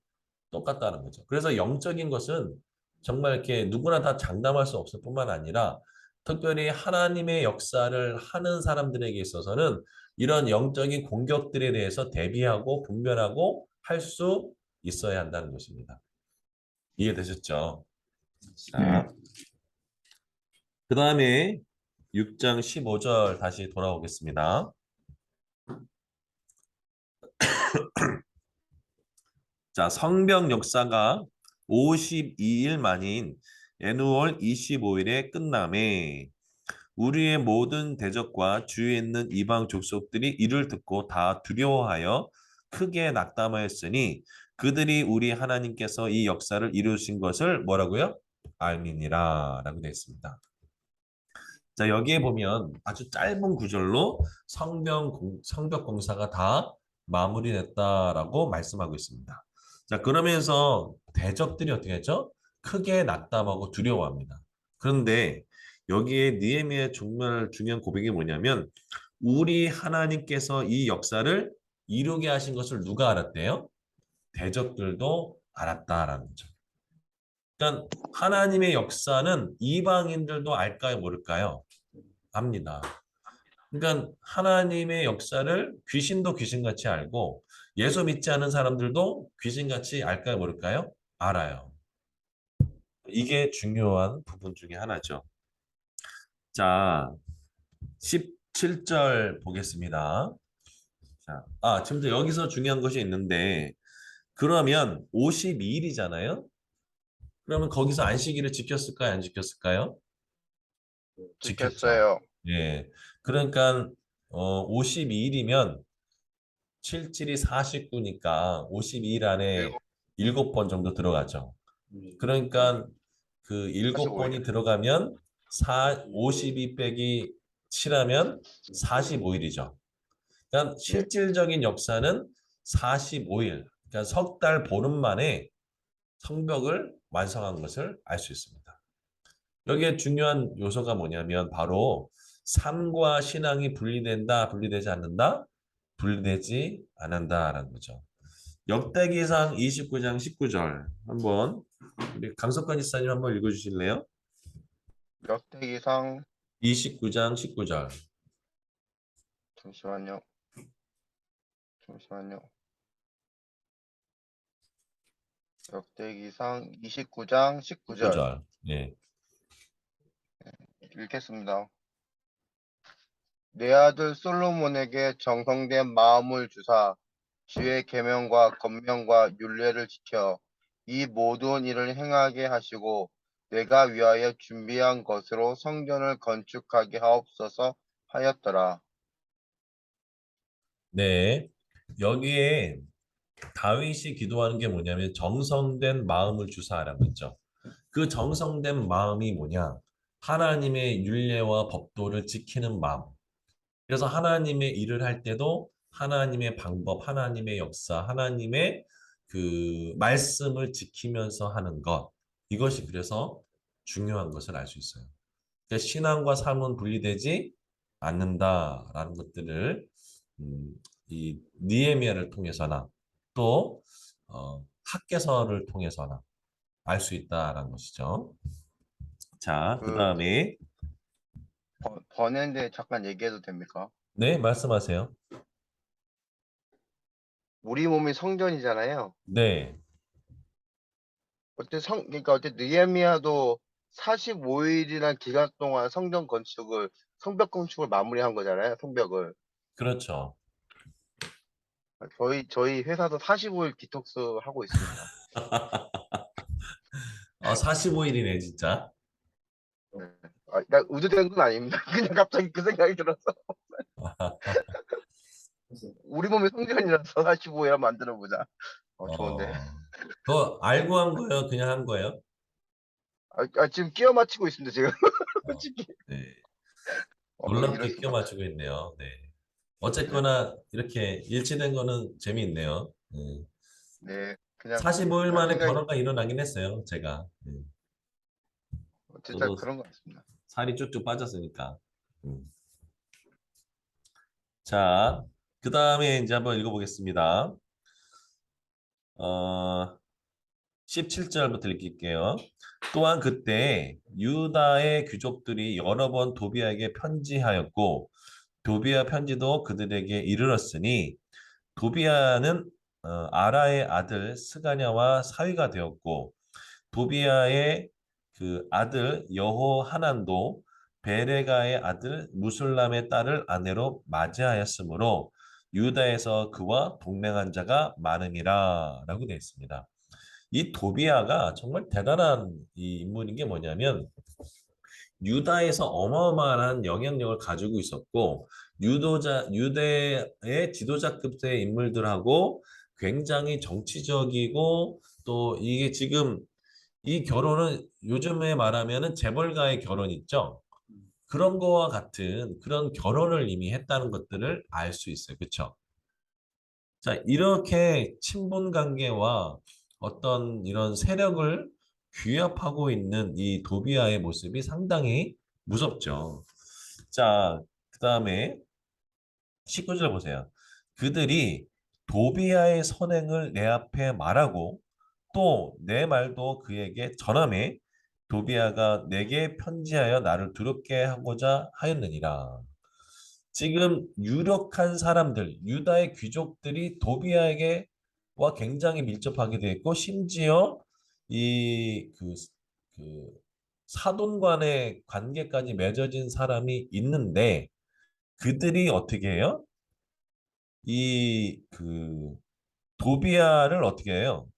똑같다는 거죠. 그래서 영적인 것은 정말 이렇게 누구나 다 장담할 수 없을 뿐만 아니라 특별히 하나님의 역사를 하는 사람들에게 있어서는 이런 영적인 공격들에 대해서 대비하고 분별하고 할 수 있어야 한다는 것입니다. 이해되셨죠? 자, 그 다음에 6장 15절 다시 돌아오겠습니다. 자, 성경 역사가 52일 만인 애누월 25일에 끝남에 우리의 모든 대적과 주위에 있는 이방 족속들이 이를 듣고 다 두려워하여 크게 낙담하였으니 그들이 우리 하나님께서 이 역사를 이루신 것을 뭐라고요? 알미니라 라고 되어 있습니다. 자, 여기에 보면 아주 짧은 구절로 성벽 공사가 다 마무리됐다라고 말씀하고 있습니다. 자, 그러면서 대적들이 어떻게 했죠? 크게 낙담하고 두려워합니다. 그런데 여기에 느헤미야의 정말 중요한 고백이 뭐냐면 우리 하나님께서 이 역사를 이루게 하신 것을 누가 알았대요? 대적들도 알았다라는 거죠. 그러니까 하나님의 역사는 이방인들도 알까요, 모를까요? 압니다. 그러니까 하나님의 역사를 귀신도 귀신같이 알고 예수 믿지 않은 사람들도 귀신같이 알까요, 모를까요? 알아요. 이게 중요한 부분 중에 하나죠. 자, 17절 보겠습니다. 자, 지금 여기서 중요한 것이 있는데 그러면 52일이잖아요. 그러면 거기서 안식일을 지켰을까요, 안 지켰을까요? 지켰죠. 지켰어요. 예. 그러니까 52일이면 7, 7이 49니까 52일 안에 7번 정도 들어가죠. 그러니까 그 7번이 들어가면 52 빼기 7하면 45일이죠. 그러니까 실질적인 역사는 45일, 그러니까 석 달 보름 만에 성벽을 완성한 것을 알 수 있습니다. 여기에 중요한 요소가 뭐냐면 바로 삶과 신앙이 분리된다, 분리되지 않는다? 분리되지 않는다라는 거죠. 역대기상 29장 19절 한번 우리 강석관 지사님 한번 읽어주실래요? 역대기상 29장 19절. 잠시만요. 잠시만요. 역대기상 29장 19절 19절. 예. 읽겠습니다. 내 아들 솔로몬에게 정성된 마음을 주사 주의 계명과 권명과 율례를 지켜 이 모든 일을 행하게 하시고 내가 위하여 준비한 것으로 성전을 건축하게 하옵소서 하였더라. 네. 여기에 다윗이 기도하는 게 뭐냐면 정성된 마음을 주사하라고 했죠. 그 정성된 마음이 뭐냐? 하나님의 율례와 법도를 지키는 마음. 그래서 하나님의 일을 할 때도 하나님의 방법, 하나님의 역사, 하나님의 그 말씀을 지키면서 하는 것. 이것이 그래서 중요한 것을 알 수 있어요. 그러니까 신앙과 삶은 분리되지 않는다라는 것들을 이 느헤미야를 통해서나 또 학개서를 통해서나 알 수 있다라는 것이죠. 자, 그 그 다음에 번외인데 잠깐 얘기해도 됩니까? 네, 말씀하세요. 우리 몸이 성전이잖아요. 네, 그러니까 어때 느헤미야도 45일이란 기간 동안 성벽 건축을 마무리한 거잖아요. 성벽을. 그렇죠. 저희 회사도 45일 디톡스 하고 있습니다. 45일이네, 진짜. 네. 나 의도된 건 아닙니다. 그냥 갑자기 그 생각이 들어서 우리 몸이 성전이라서 45일 만들어 보자. 좋은데. 그거 알고 한 거예요? 그냥 한 거예요? 지금 끼워 맞추고 있습니다. 지금 어, 솔직히. 네. 이럴 놀랍게 끼워 수가. 맞추고 있네요. 네. 어쨌거나 이렇게 일치된 거는 재미있네요. 네, 그냥 45일 만에 생각이 변화가 일어나긴 했어요, 제가. 진짜 저도 그런 것 같습니다. 살이 쭉쭉 빠졌으니까. 음. 자, 그 다음에 이제 한번 읽어보겠습니다. 어, 17절부터 읽을게요. 또한 그때 유다의 귀족들이 여러 번 도비아에게 편지하였고 도비아 편지도 그들에게 이르렀으니 도비아는 아라의 아들 스가냐와 사위가 되었고 도비아의 그 아들 여호하난도 베레가의 아들 무술람의 딸을 아내로 맞이하였으므로 유다에서 그와 동맹한 자가 많음이라라고 되어 있습니다. 이 도비아가 정말 대단한 이 인물인 게 뭐냐면 유다에서 어마어마한 영향력을 가지고 있었고 유대의 지도자급의 인물들하고 굉장히 정치적이고 또 이게 지금 이 결혼은 요즘에 말하면은 재벌가의 결혼 있죠. 그런 거와 같은 그런 결혼을 이미 했다는 것들을 알 수 있어요. 그렇죠? 자, 이렇게 친분 관계와 어떤 이런 세력을 규합하고 있는 이 도비아의 모습이 상당히 무섭죠. 자, 그 다음에 19절 보세요. 그들이 도비아의 선행을 내 앞에 말하고 또 내 말도 그에게 전하매 도비아가 내게 편지하여 나를 두렵게 하고자 하였느니라. 지금 유력한 사람들, 유다의 귀족들이 도비아에게와 굉장히 밀접하게 되어 있고 심지어 이그 사돈 간의 관계까지 맺어진 사람이 있는데 그들이 어떻게 해요? 이 그 도비아를 어떻게 해요?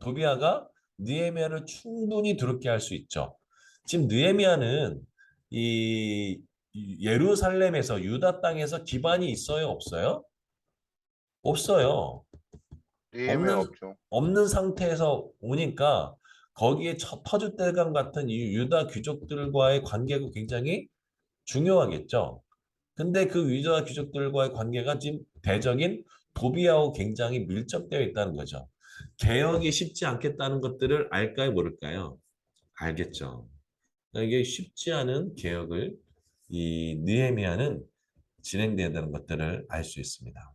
도비아가 느헤미야를 충분히 두렵게 할 수 있죠. 지금 느헤미야는 이 예루살렘에서 유다 땅에서 기반이 있어요, 없어요? 없어요. 느헤미야 없는 없죠. 없는 상태에서 오니까 거기에 터줏대감 같은 이 유다 귀족들과의 관계가 굉장히 중요하겠죠. 근데 그 유다 귀족들과의 관계가 지금 대적인 도비아하고 굉장히 밀접되어 있다는 거죠. 개혁이 쉽지 않겠다는 것들을 알까요, 모를까요? 알겠죠. 이게 쉽지 않은 개혁을 이 느헤미야는 진행돼야 되는 것들을 알 수 있습니다.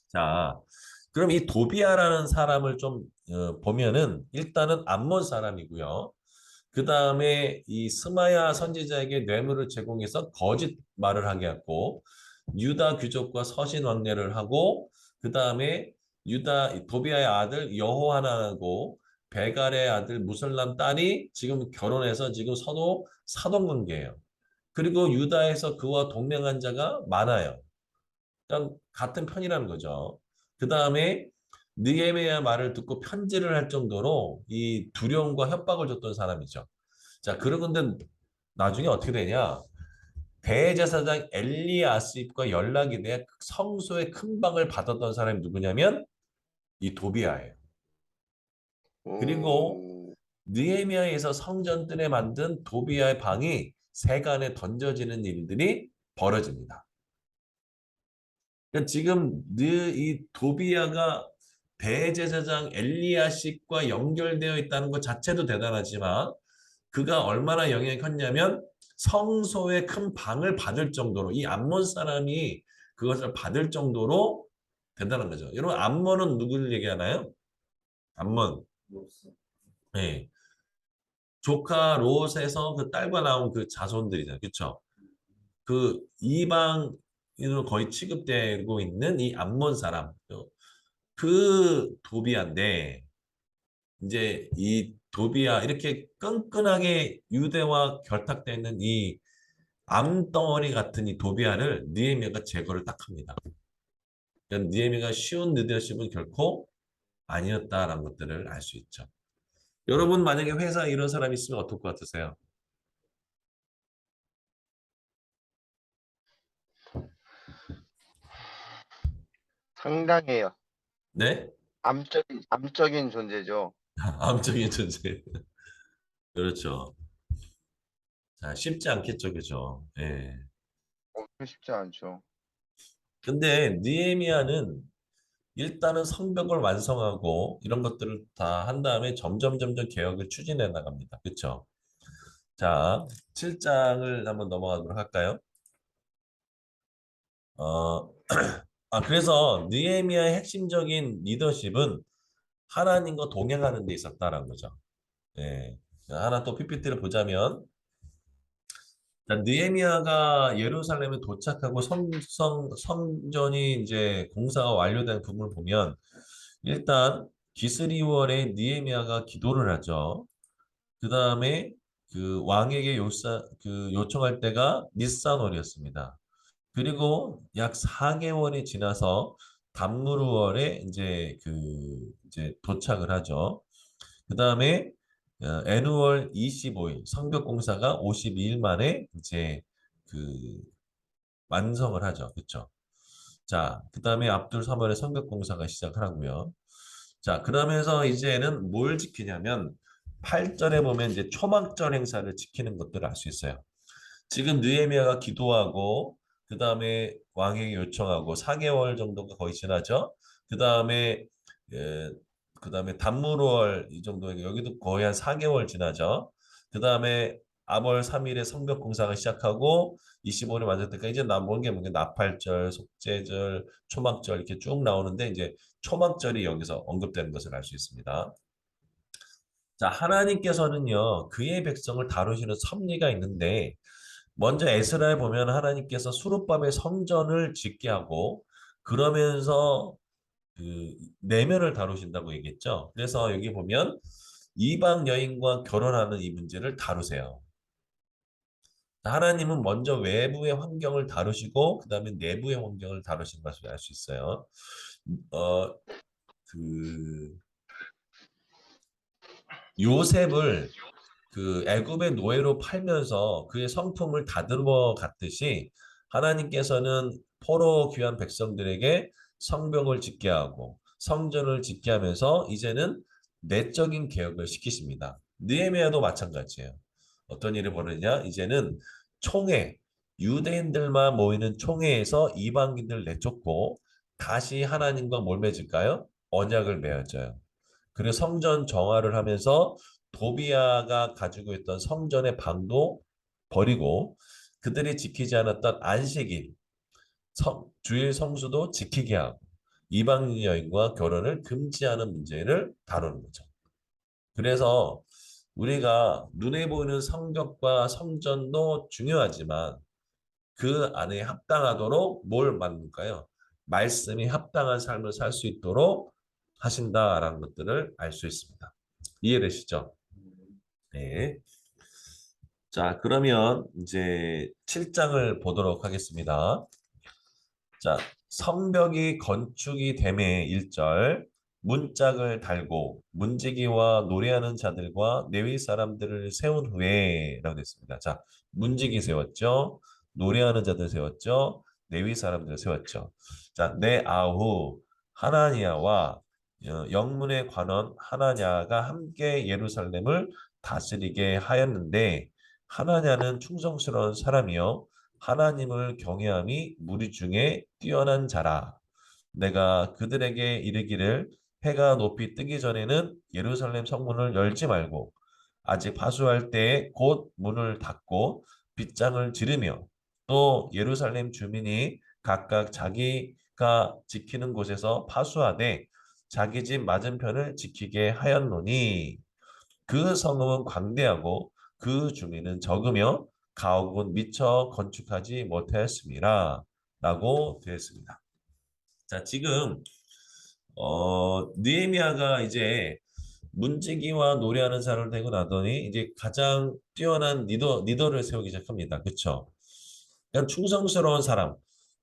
자, 그럼 이 도비아라는 사람을 좀 보면은 일단은 암몬 사람이고요. 그 다음에 이 스마야 선지자에게 뇌물을 제공해서 거짓말을 하게 했고, 유다 귀족과 서신 왕래를 하고, 그 다음에 도비아의 아들 여호하나하고 베갈의 아들 무슬람 딸이 지금 결혼해서 지금 서로 사돈관계예요. 그리고 유다에서 그와 동맹한 자가 많아요. 그냥 같은 편이라는 거죠. 그 다음에 느헤미야 말을 듣고 편지를 할 정도로 이 두려움과 협박을 줬던 사람이죠. 자, 그러는데 나중에 어떻게 되냐? 대제사장 엘리야십과 연락이 돼 성소의 큰 방을 받았던 사람이 누구냐면 이 도비아예요. 그리고 오, 느헤미야에서 성전들에 만든 도비아의 방이 세간에 던져지는 일들이 벌어집니다. 그러니까 지금 이 도비아가 대제사장 엘리야십과 연결되어 있다는 것 자체도 대단하지만 그가 얼마나 영향이 컸냐면 성소의 큰 방을 받을 정도로 이 암몬 사람이 그것을 받을 정도로 대단한 거죠. 여러분 암몬은 누구를 얘기하나요? 암몬. 없어. 예. 조카 롯에서 그 딸과 나온 그 자손들이잖아요. 그렇죠? 그 이방인으로 거의 취급되고 있는 이 암몬 사람. 그 도비아인데 이제 이 도비아 이렇게 끈끈하게 유대와 결탁되어 있는 이 암덩어리 같은 이 도비아를 느헤미야가 제거를 딱 합니다. 그러니까 느헤미야가 쉬운 리더십은 결코 아니었다라는 것들을 알 수 있죠. 여러분 만약에 회사에 이런 사람이 있으면 어떨 것 같으세요? 상당해요. 네? 암적인 존재죠. 암적인 존재. 그렇죠. 자, 쉽지 않겠죠, 그죠? 예. 엄청 쉽지 않죠. 근데 느헤미야는 일단은 성벽을 완성하고 이런 것들을 다 한 다음에 점점 개혁을 추진해 나갑니다. 그렇죠? 자, 7장을 한번 넘어가도록 할까요? 어, 그래서 느헤미야의 핵심적인 리더십은 하나님과 동행하는 데 있었다라는 거죠. 예. 하나 또 PPT를 보자면 자, 느헤미야가 예루살렘에 도착하고 성전이 이제 공사가 완료된 부분을 보면 일단 기스리월에 느헤미야가 기도를 하죠. 그 다음에 그 왕에게 요청할 때가 니산월이었습니다. 그리고 약 4개월이 지나서 담무르월에 이제 도착을 하죠. 그 다음에 애누월 25일 성벽 공사가 52일 만에 이제 그 완성을 하죠. 그렇죠? 자, 그 다음에 압둘 3월에 성벽 공사가 시작을 하고요. 자, 그러면서 이제는 뭘 지키냐면 8절에 보면 이제 초막절 행사를 지키는 것들을 알 수 있어요. 지금 느헤미야가 기도하고 그 다음에 왕에게 요청하고 4개월 정도가 거의 지나죠. 그 다음에 단무르월 이 정도 여기도 거의 한 4개월 지나죠. 그 다음에 아월 3일에 성벽 공사가 시작하고 25일에 완성 때까지 이제 남은 게 뭔가 나팔절, 속죄절, 초막절 이렇게 쭉 나오는데 이제 초막절이 여기서 언급되는 것을 알 수 있습니다. 자, 하나님께서는요, 그의 백성을 다루시는 섭리가 있는데 먼저 에스라에 보면 하나님께서 수르밥의 성전을 짓게 하고 그러면서 그 내면을 다루신다고 얘기했죠. 그래서 여기 보면 이방 여인과 결혼하는 이 문제를 다루세요. 하나님은 먼저 외부의 환경을 다루시고 그다음에 내부의 환경을 다루신 것을 알 수 있어요. 어, 그 요셉을 그 애굽의 노예로 팔면서 그의 성품을 다듬어 갔듯이 하나님께서는 포로 귀한 백성들에게 성벽을 짓게 하고 성전을 짓게 하면서 이제는 내적인 개혁을 시키십니다. 느헤미야도 마찬가지예요. 어떤 일이 벌어지냐? 이제는 총회, 유대인들만 모이는 총회에서 이방인들 내쫓고 다시 하나님과 뭘 맺을까요? 언약을 맺어요. 그리고 성전 정화를 하면서 도비아가 가지고 있던 성전의 방도 버리고 그들이 지키지 않았던 안식일, 주일 성수도 지키게 하고 이방 여인과 결혼을 금지하는 문제를 다루는 거죠. 그래서 우리가 눈에 보이는 성벽과 성전도 중요하지만 그 안에 합당하도록 뭘 만들까요? 말씀이 합당한 삶을 살 수 있도록 하신다라는 것들을 알 수 있습니다. 이해되시죠? 네. 자, 그러면 이제 7장을 보도록 하겠습니다. 자, 성벽이 건축이 됨에 1절 문짝을 달고 문지기와 노래하는 자들과 레위 사람들을 세운 후에 라고 됐습니다. 자, 문지기 세웠죠. 노래하는 자들 세웠죠. 레위 사람들 세웠죠. 자, 내 아후 하나니아와 영문의 관원 하나냐가 함께 예루살렘을 다스리게 하였는데 하나냐는 충성스러운 사람이요 하나님을 경외함이 무리 중에 뛰어난 자라. 내가 그들에게 이르기를 해가 높이 뜨기 전에는 예루살렘 성문을 열지 말고 아직 파수할 때에 곧 문을 닫고 빗장을 지르며 또 예루살렘 주민이 각각 자기가 지키는 곳에서 파수하되 자기 집 맞은편을 지키게 하였노니 그 성읍은 광대하고 그 주민은 적으며 가옥은 미처 건축하지 못하였습니다. 라고 되었습니다. 자, 지금 느헤미야가 이제 문지기와 노래하는 자를 되고 나더니 이제 가장 뛰어난 리더를 세우기 시작합니다. 그렇죠? 그냥 충성스러운 사람.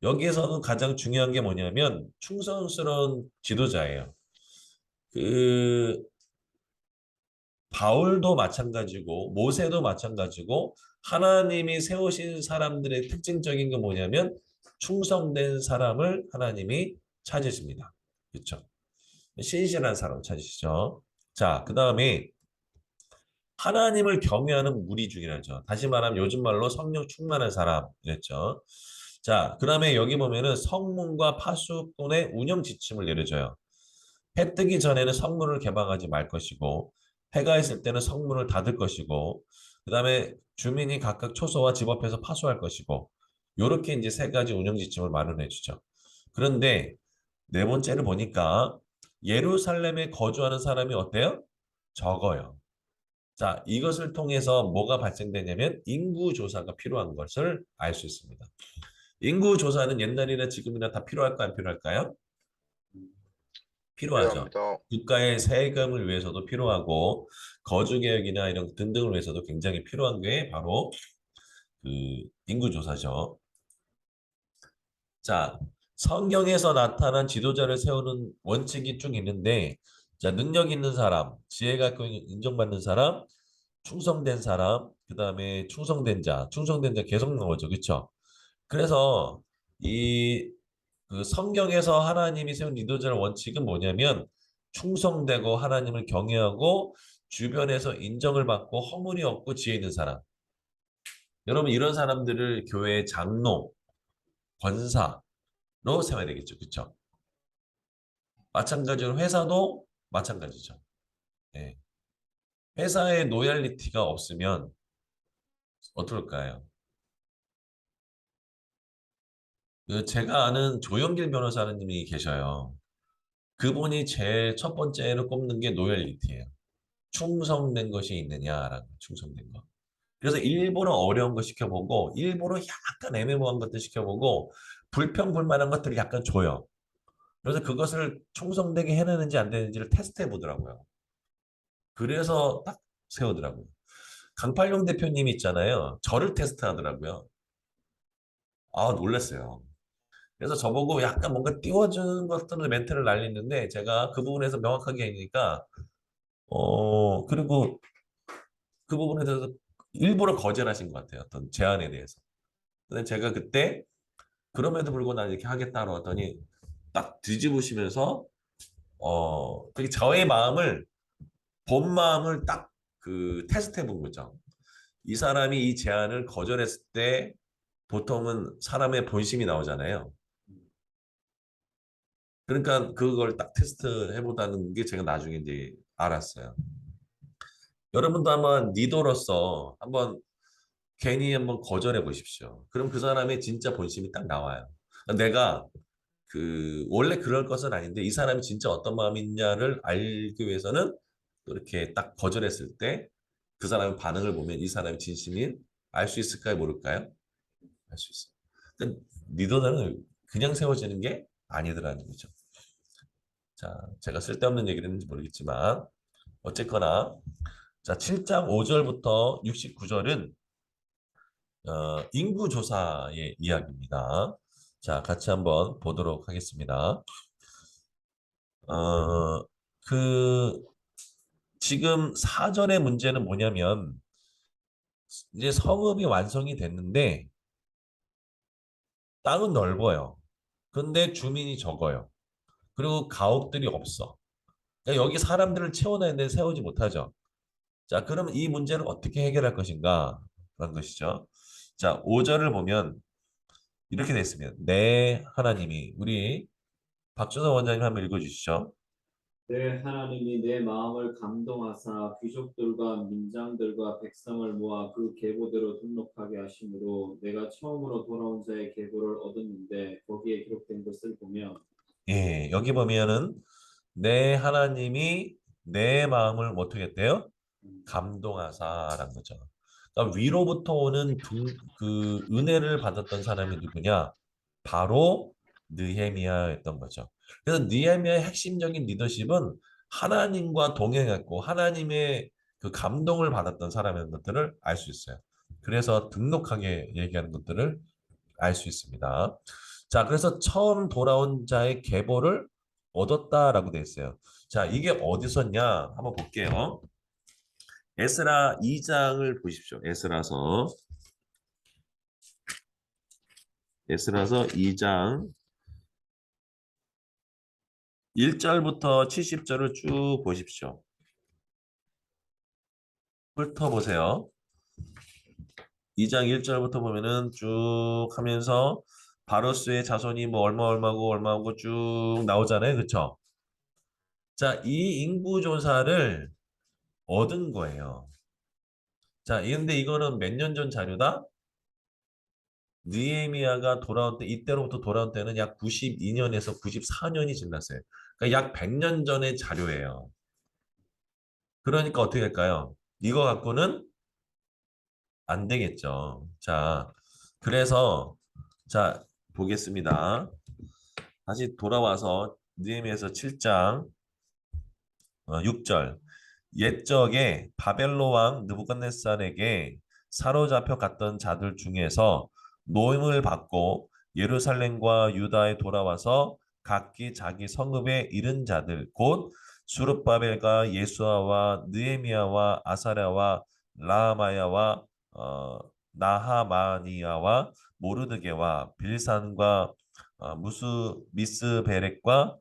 여기에서는 가장 중요한 게 뭐냐면 충성스러운 지도자예요. 그 바울도 마찬가지고 모세도 마찬가지고 하나님이 세우신 사람들의 특징적인 게 뭐냐면 충성된 사람을 하나님이 찾으십니다. 그렇죠? 신실한 사람 찾으시죠. 자, 그 다음에 하나님을 경외하는 무리 중이라죠. 다시 말하면 요즘 말로 성령 충만한 사람 이랬죠. 자, 그 다음에 여기 보면은 성문과 파수꾼의 운영 지침을 내려줘요. 해 뜨기 전에는 성문을 개방하지 말 것이고 해가 있을 때는 성문을 닫을 것이고 그 다음에 주민이 각각 초소와 집 앞에서 파수할 것이고 요렇게 이제 세 가지 운영 지침을 마련해 주죠. 그런데 네 번째를 보니까 예루살렘에 거주하는 사람이 어때요? 적어요. 자, 이것을 통해서 뭐가 발생되냐면 인구조사가 필요한 것을 알 수 있습니다. 인구조사는 옛날이나 지금이나 다 필요할까 안 필요할까요? 필요하죠. 필요합니다. 국가의 세금을 위해서도 필요하고 거주계획이나 이런 등등을 위해서도 굉장히 필요한 게 바로 그 인구조사죠. 자, 성경에서 나타난 지도자를 세우는 원칙이 쭉 있는데 자, 능력 있는 사람, 지혜가 인정받는 사람, 충성된 사람, 그 다음에 충성된 자 계속 나오죠. 그렇죠? 그래서 이 그 성경에서 하나님이 세운 리더자의 원칙은 뭐냐면 충성되고 하나님을 경외하고 주변에서 인정을 받고 허물이 없고 지혜 있는 사람. 여러분 이런 사람들을 교회의 장로, 권사로 세워야 되겠죠. 그렇죠? 마찬가지로 회사도 마찬가지죠. 예. 회사에 로얄리티가 없으면 어떨까요? 제가 아는 조영길 변호사님이 계셔요. 그분이 제일 첫 번째로 꼽는 게 로열리티예요. 충성된 것이 있느냐라는 충성된 거. 그래서 일부러 어려운 거 시켜보고 일부러 약간 애매모호한 것들 시켜보고 불평불만한 것들을 약간 줘요. 그래서 그것을 충성되게 해내는지 안 되는지를 테스트해 보더라고요. 그래서 딱 세우더라고요. 강팔룡 대표님 있잖아요. 저를 테스트하더라고요. 아, 놀랐어요. 그래서 저보고 약간 뭔가 띄워주는 것들을 멘트를 날리는데 제가 그 부분에서 명확하게 하니까 그리고 그 부분에 대해서 일부러 거절하신 것 같아요. 어떤 제안에 대해서. 근데 제가 그때 그럼에도 불구하고 난 이렇게 하겠다고 하더니 딱 뒤집으시면서 되게 저의 마음을 본 마음을 딱 그 테스트해 본 거죠. 이 사람이 이 제안을 거절했을 때 보통은 사람의 본심이 나오잖아요. 그러니까 그걸 딱 테스트 해보다는 게 제가 나중에 이제 알았어요. 여러분도 한번 리더로서 한번 괜히 한번 거절해 보십시오. 그럼 그 사람의 진짜 본심이 딱 나와요. 내가 원래 그럴 것은 아닌데 이 사람이 진짜 어떤 마음이냐를 알기 위해서는 또 이렇게 딱 거절했을 때 그 사람의 반응을 보면 이 사람이 진심인 알 수 있을까요? 모를까요? 알 수 있어요. 근데 리더는 그냥 세워지는 게 아니더라는 거죠. 자, 제가 쓸데없는 얘기를 했는지 모르겠지만 어쨌거나 자, 7장 5절부터 69절은 인구조사의 이야기입니다. 자, 같이 한번 보도록 하겠습니다. 어, 그, 지금 4절의 문제는 뭐냐면, 이제 성읍이 완성이 됐는데, 땅은 넓어요. 근데 주민이 적어요. 그리고 가옥들이 없어. 그러니까 여기 사람들을 채워놔야 되는데 세우지 못하죠. 자, 그럼 이 문제를 어떻게 해결할 것인가? 라는 것이죠. 자, 5절을 보면, 이렇게 돼 있으면, 네, 하나님이, 우리 박준호 원장님 한번 읽어주시죠. 내 하나님이 내 마음을 감동하사 귀족들과 민장들과 백성을 모아 그 계보대로 등록하게 하심으로 내가 처음으로 돌아온 자의 계보를 얻었는데 거기에 기록된 것을 보면 예, 여기 보면은 내 하나님이 내 마음을 어떻게 했대요? 감동하사라는 거죠. 그러니까 위로부터 오는 그 은혜를 받았던 사람이 누구냐? 바로 느헤미야였던 거죠. 그래서 느헤미야의 핵심적인 리더십은 하나님과 동행했고 하나님의 그 감동을 받았던 사람인 것들을 알 수 있어요. 그래서 등록하게 얘기하는 것들을 알 수 있습니다. 자, 그래서 처음 돌아온 자의 계보를 얻었다라고 돼 있어요. 자, 이게 어디서냐? 한번 볼게요. 에스라 2장을 보십시오. 에스라서 2장 1절부터 70절을 쭉 보십시오. 훑어보세요. 2장 1절부터 보면은 쭉 하면서 바로스의 자손이 뭐 얼마 얼마고 얼마고 쭉 나오잖아요. 그쵸? 자, 이 인구 조사를 얻은 거예요. 자, 근데 이거는 몇 년 전 자료다? 느헤미야가 돌아온 때, 이때로부터 돌아온 때는 약 92년에서 94년이 지났어요. 그러니까 약 100년 전의 자료예요. 그러니까 어떻게 할까요? 이거 갖고는 안 되겠죠. 자, 그래서 자, 보겠습니다. 다시 돌아와서 느헤미야서 7장 6절. 옛적에 바벨로 왕 느부갓네살에게 사로잡혀 갔던 자들 중에서 노임을 받고 예루살렘과 유다에 돌아와서 각기 자기 성읍에 이른 자들 곧 수룹바벨과 예수아와 느헤미야와 아사랴와 라마야와 나하마니야와 모르드게와 빌산과 미스베렉과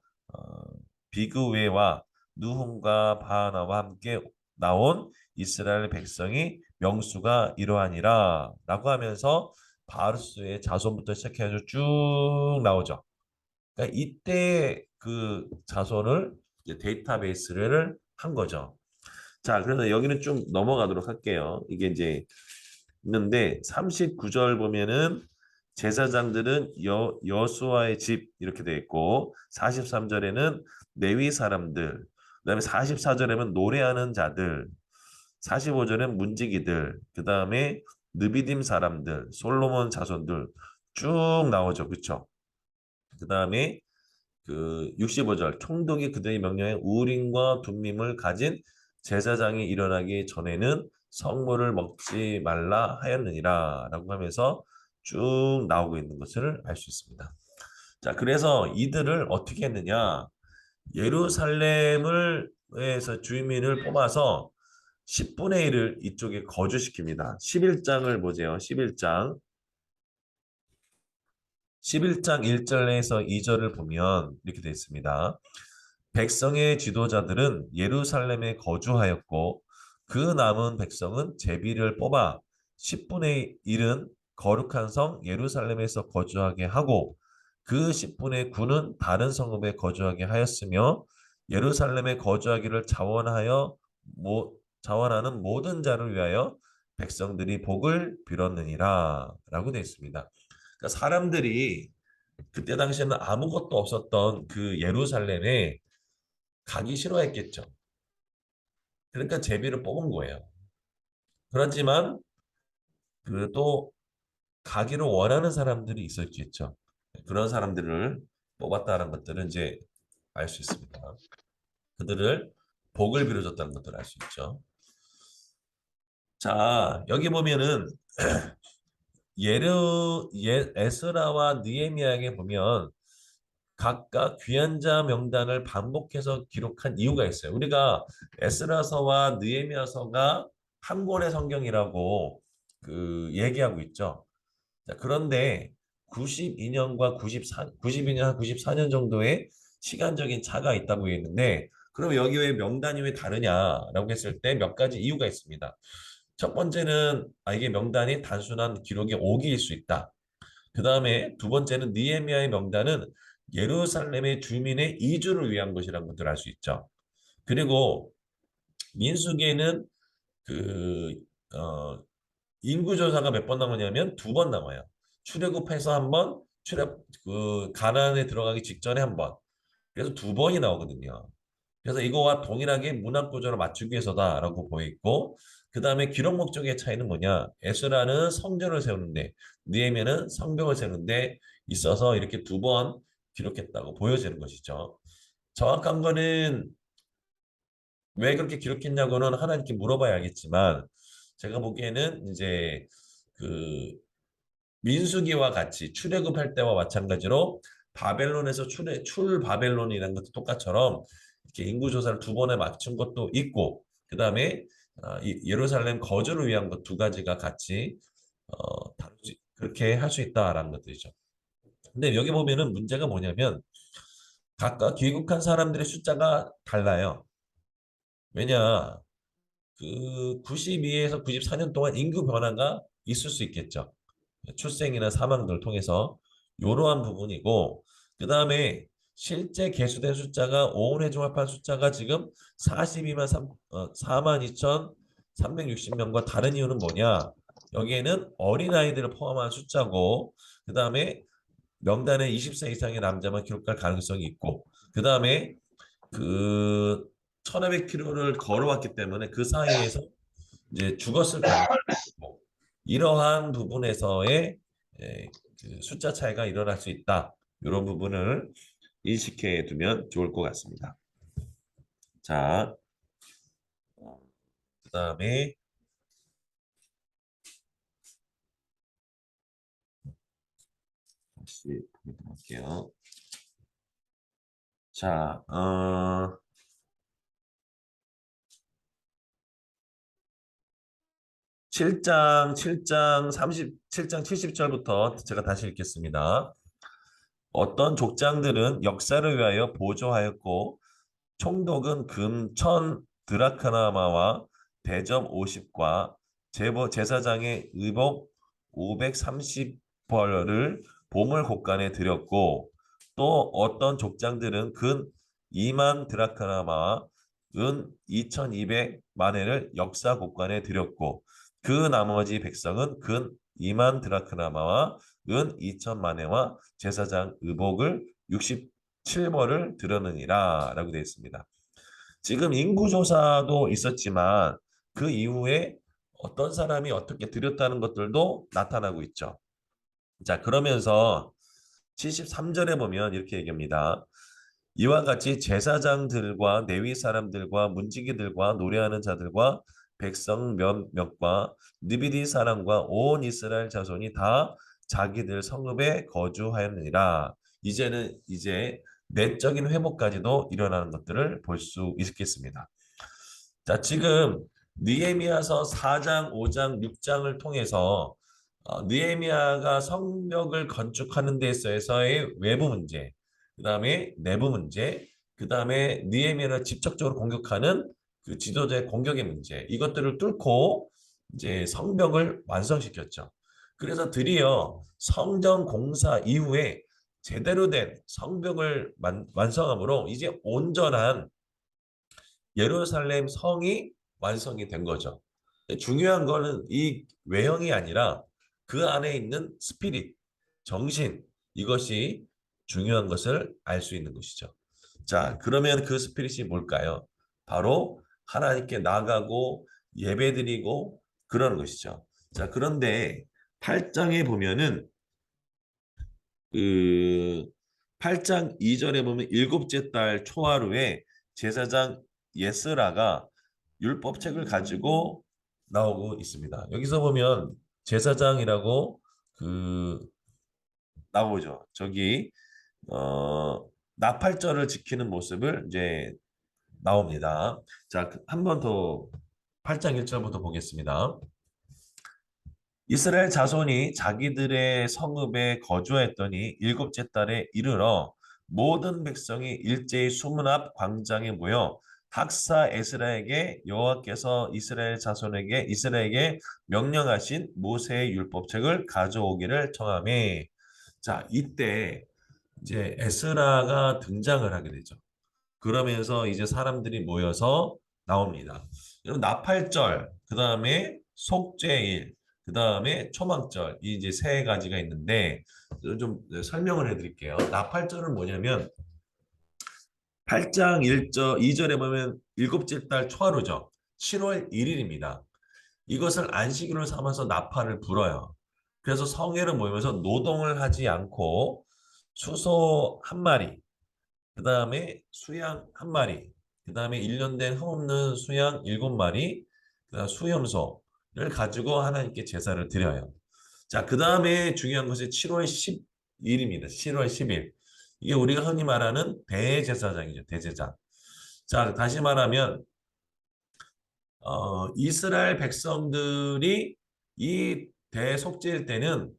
비그웨와 누훔과 바하나와 함께 나온 이스라엘 백성이 명수가 이러하니라 라고 하면서 바르스의 자손부터 시작해서 쭉 나오죠. 그러니까 이때 그 자손을 이제 데이터베이스를 한 거죠. 자, 그래서 여기는 좀 넘어가도록 할게요. 이게 이제 있는데 39절 보면은 제사장들은 여수아의 집 이렇게 돼 있고 43절에는 레위 사람들 그다음에 44절에는 노래하는 자들 45절엔 문지기들 그다음에 느비딤 사람들 솔로몬 자손들 쭉 나오죠. 그렇죠? 그다음에 그 65절 총독이 그들의 명령에 우림과 둠밈을 가진 제사장이 일어나기 전에는 성물을 먹지 말라 하였느니라 라고 하면서 쭉 나오고 있는 것을 알 수 있습니다. 자, 그래서 이들을 어떻게 했느냐? 예루살렘을 에서 주민을 뽑아서 10분의 1을 이쪽에 거주시킵니다. 11장을 보세요. 11장 1절에서 2절을 보면 이렇게 되어 있습니다. 백성의 지도자들은 예루살렘에 거주하였고 그 남은 백성은 제비를 뽑아 10분의 1은 거룩한 성 예루살렘에서 거주하게 하고 그 10분의 9는 다른 성읍에 거주하게 하였으며 예루살렘에 거주하기를 자원하는 모든 자를 위하여 백성들이 복을 빌었느니라 라고 되어 있습니다. 그러니까 사람들이 그때 당시에는 아무것도 없었던 그 예루살렘에 가기 싫어했겠죠. 그러니까 제비를 뽑은 거예요. 그렇지만 그 또 가기를 원하는 사람들이 있었겠죠. 그런 사람들을 뽑았다는 것들은 이제 알 수 있습니다. 그들을 복을 빌어줬다는 것들을 알 수 있죠. 자, 여기 보면은 에스라와 느헤미야에게 보면 각각 귀한 자 명단을 반복해서 기록한 이유가 있어요. 우리가 에스라서와 느헤미야서가 한 권의 성경이라고 그 얘기하고 있죠. 자, 그런데 92년과 92년, 94년 정도의 시간적인 차가 있다고 했는데, 그럼 여기 왜 명단이 왜 다르냐라고 했을 때 몇 가지 이유가 있습니다. 첫 번째는 이게 명단이 단순한 기록이 오기일 수 있다. 그 다음에 두 번째는 느헤미야의 명단은 예루살렘의 주민의 이주를 위한 것이라는 것들을 알 수 있죠. 그리고 민수기에는 그 어, 인구조사가 몇 번 나오냐면 두 번 나와요. 출애굽해서 한 번, 가나안에 들어가기 직전에 한 번. 그래서 두 번이 나오거든요. 그래서 이거와 동일하게 문학 구조를 맞추기 위해서다라고 보이고, 그 다음에 기록 목적의 차이는 뭐냐? 에스라는 성전을 세우는데, 느헤미야는 성벽을 세우는데 있어서 이렇게 두 번 기록했다고 보여지는 것이죠. 정확한 거는 왜 그렇게 기록했냐고는 하나님께 물어봐야 알겠지만, 제가 보기에는 이제 그 민수기와 같이 출애굽할 때와 마찬가지로 바벨론에서 출 바벨론이라는 것도 똑같처럼 이렇게 인구 조사를 두 번에 맞춘 것도 있고, 그 다음에 예루살렘 거주를 위한 것 두 가지가 같이 그렇게 할 수 있다라는 것들이죠. 근데 여기 보면은 문제가 뭐냐면 각각 귀국한 사람들의 숫자가 달라요. 왜냐, 그 92에서 94년 동안 인구 변화가 있을 수 있겠죠. 출생이나 사망들을 통해서 이러한 부분이고, 그 다음에 실제 개수된 숫자가 오온회 종합한 숫자가 지금 4만 2,360명과 다른 이유는 뭐냐? 여기에는 어린아이들을 포함한 숫자고, 그 다음에 명단에 20세 이상의 남자만 기록할 가능성이 있고, 그 다음에 그 1,500km를 걸어왔기 때문에 그 사이에서 이제 죽었을 가능성이 있고, 이러한 부분에서의 그 숫자 차이가 일어날 수 있다. 이런 부분을 인식해 두면 좋을 것 같습니다. 자, 그 다음에 다시 볼게요. 자, 7장 70절부터 제가 다시 읽겠습니다. 어떤 족장들은 역사를 위하여 보조하였고 총독은 금 1,000 드라크나마와 대접 50과 제사장의 의복 530벌을 보물 곳간에 드렸고, 또 어떤 족장들은 근 2만 드라크나마와 은 2,200만회를 역사 곳간에 드렸고, 그 나머지 백성은 근 2만 드라크나마와 은 2,000만회와 제사장 의복을 67벌을 드렸느니라 라고 되어 있습니다. 지금 인구조사도 있었지만 그 이후에 어떤 사람이 어떻게 드렸다는 것들도 나타나고 있죠. 자, 그러면서 73절에 보면 이렇게 얘기합니다. 이와 같이 제사장들과 레위 사람들과 문지기들과 노래하는 자들과 백성 몇몇과 느비디 사람과 온 이스라엘 자손이 다 자기들 성읍에 거주하였느니라. 이제는 이제 내적인 회복까지도 일어나는 것들을 볼 수 있겠습니다. 자, 지금 느헤미야서 4장, 5장, 6장을 통해서 느헤미야가 성벽을 건축하는 데 있어서의 외부 문제, 그 다음에 내부 문제, 그 다음에 느헤미야를 직접적으로 공격하는 그 지도자의 공격의 문제, 이것들을 뚫고 이제 성벽을 완성시켰죠. 그래서 드디어 성전 공사 이후에 제대로 된 성벽을 완성함으로 이제 온전한 예루살렘 성이 완성이 된 거죠. 중요한 거는 이 외형이 아니라 그 안에 있는 스피릿, 정신, 이것이 중요한 것을 알 수 있는 것이죠. 자, 그러면 그 스피릿이 뭘까요? 바로 하나님께 나가고 예배드리고 그러는 것이죠. 자, 그런데 8장에 보면은 그 8장 2절에 보면 일곱째 달 초하루에 제사장 예스라가 율법책을 가지고 나오고 있습니다. 여기서 보면 제사장이라고 그 나오죠. 저기 나팔절을 지키는 모습을 이제 나옵니다. 자, 한 번 더 8장 1절부터 보겠습니다. 이스라엘 자손이 자기들의 성읍에 거주했더니 일곱째 달에 이르러 모든 백성이 일제히 수문 앞 광장에 모여 학사 에스라에게 여호와께서 이스라엘 자손에게 이스라엘에게 명령하신 모세의 율법책을 가져오기를 청하매. 자, 이때 이제 에스라가 등장을 하게 되죠. 그러면서 이제 사람들이 모여서 나옵니다. 여러분 나팔절, 그 다음에 속죄일, 그 다음에 초막절, 이 이제 세 가지가 있는데 좀 설명을 해드릴게요. 나팔절은 뭐냐면 8장 1절 2절에 보면 일곱째 달 초하루죠. 7월 1일입니다. 이것을 안식일로 삼아서 나팔을 불어요. 그래서 성회를 모이면서 노동을 하지 않고 수소 한 마리, 그 다음에 수양 한 마리, 그 다음에 1년 된 흠없는 수양 7마리, 그다음 수염소를 가지고 하나님께 제사를 드려요. 자, 그 다음에 중요한 것이 7월 10일입니다. 7월 10일. 이게 우리가 흔히 말하는 대제사장이죠. 대제사. 자, 다시 말하면 이스라엘 백성들이 이 대속죄일 때는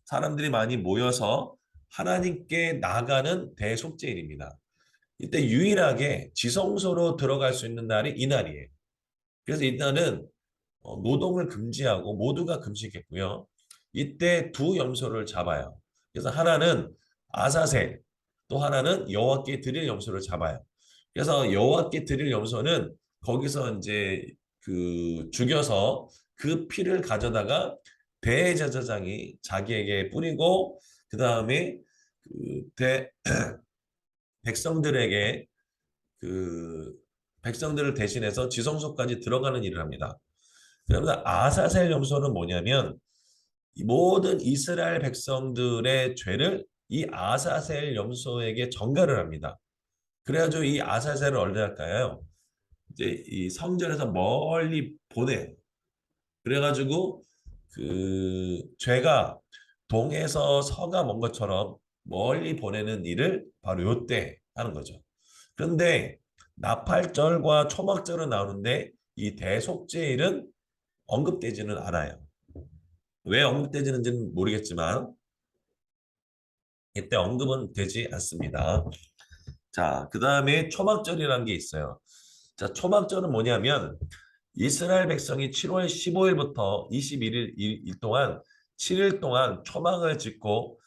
사람들이 많이 모여서 하나님께 나가는 대속죄일입니다. 이때 유일하게 지성소로 들어갈 수 있는 날이 이 날이에요. 그래서 이날은 노동을 금지하고 모두가 금식했고요. 이때 두 염소를 잡아요. 그래서 하나는 아사셀, 또 하나는 여호와께 드릴 염소를 잡아요. 그래서 여호와께 드릴 염소는 거기서 이제 그 죽여서 그 피를 가져다가 대제사장이 자기에게 뿌리고 그 다음에 그 백성들에게 그 백성들을 대신해서 지성소까지 들어가는 일을 합니다. 그러면 아사셀 염소는 뭐냐면 이 모든 이스라엘 백성들의 죄를 이 아사셀 염소에게 전가를 합니다. 그래가지고 이 아사셀을 어디 할까요? 이제 이 성전에서 멀리 보내. 그래가지고 그 죄가 동에서 서가 먼 것처럼 멀리 보내는 일을 바로 요때 하는 거죠. 그런데 나팔절과 초막절은 나오는데 이 대속죄일은 언급되지는 않아요. 왜 언급되지는지는 모르겠지만 이때 언급은 되지 않습니다. 자, 그 다음에 초막절이라는 게 있어요. 자, 초막절은 뭐냐면 이스라엘 백성이 7월 15일부터 21일 일 동안 7일 동안 초막을 짓고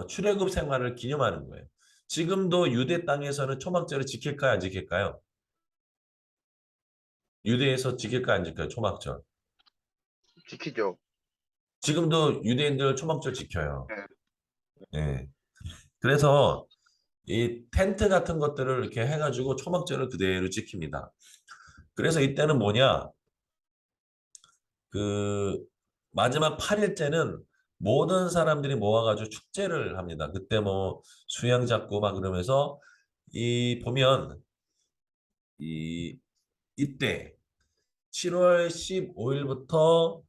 출애굽 생활을 기념하는 거예요. 지금도 유대 땅에서는 초막절을 지킬까요, 안 지킬까요? 유대에서 지킬까요, 안 지킬까요? 초막절. 지키죠. 지금도 유대인들 초막절 지켜요. 네. 예. 그래서 이 텐트 같은 것들을 이렇게 해가지고 초막절을 그대로 지킵니다. 그래서 이때는 뭐냐? 그 마지막 8일째는 모든 사람들이 모아가지고 축제를 합니다. 그때 뭐 수양 잡고 막 그러면서 이 보면 이 이때 7월 15일부터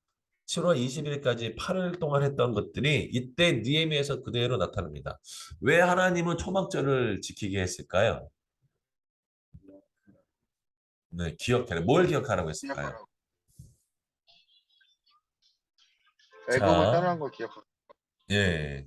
7월 20일까지 8일 동안 했던 것들이 이때 느헤미야에서 그대로 나타납니다. 왜 하나님은 초막절을 지키게 했을까요? 네, 기억해라. 뭘 기억하라고 했을까요? 기억하라고. 애굽을 자, 떠난 거 기억하고. 예.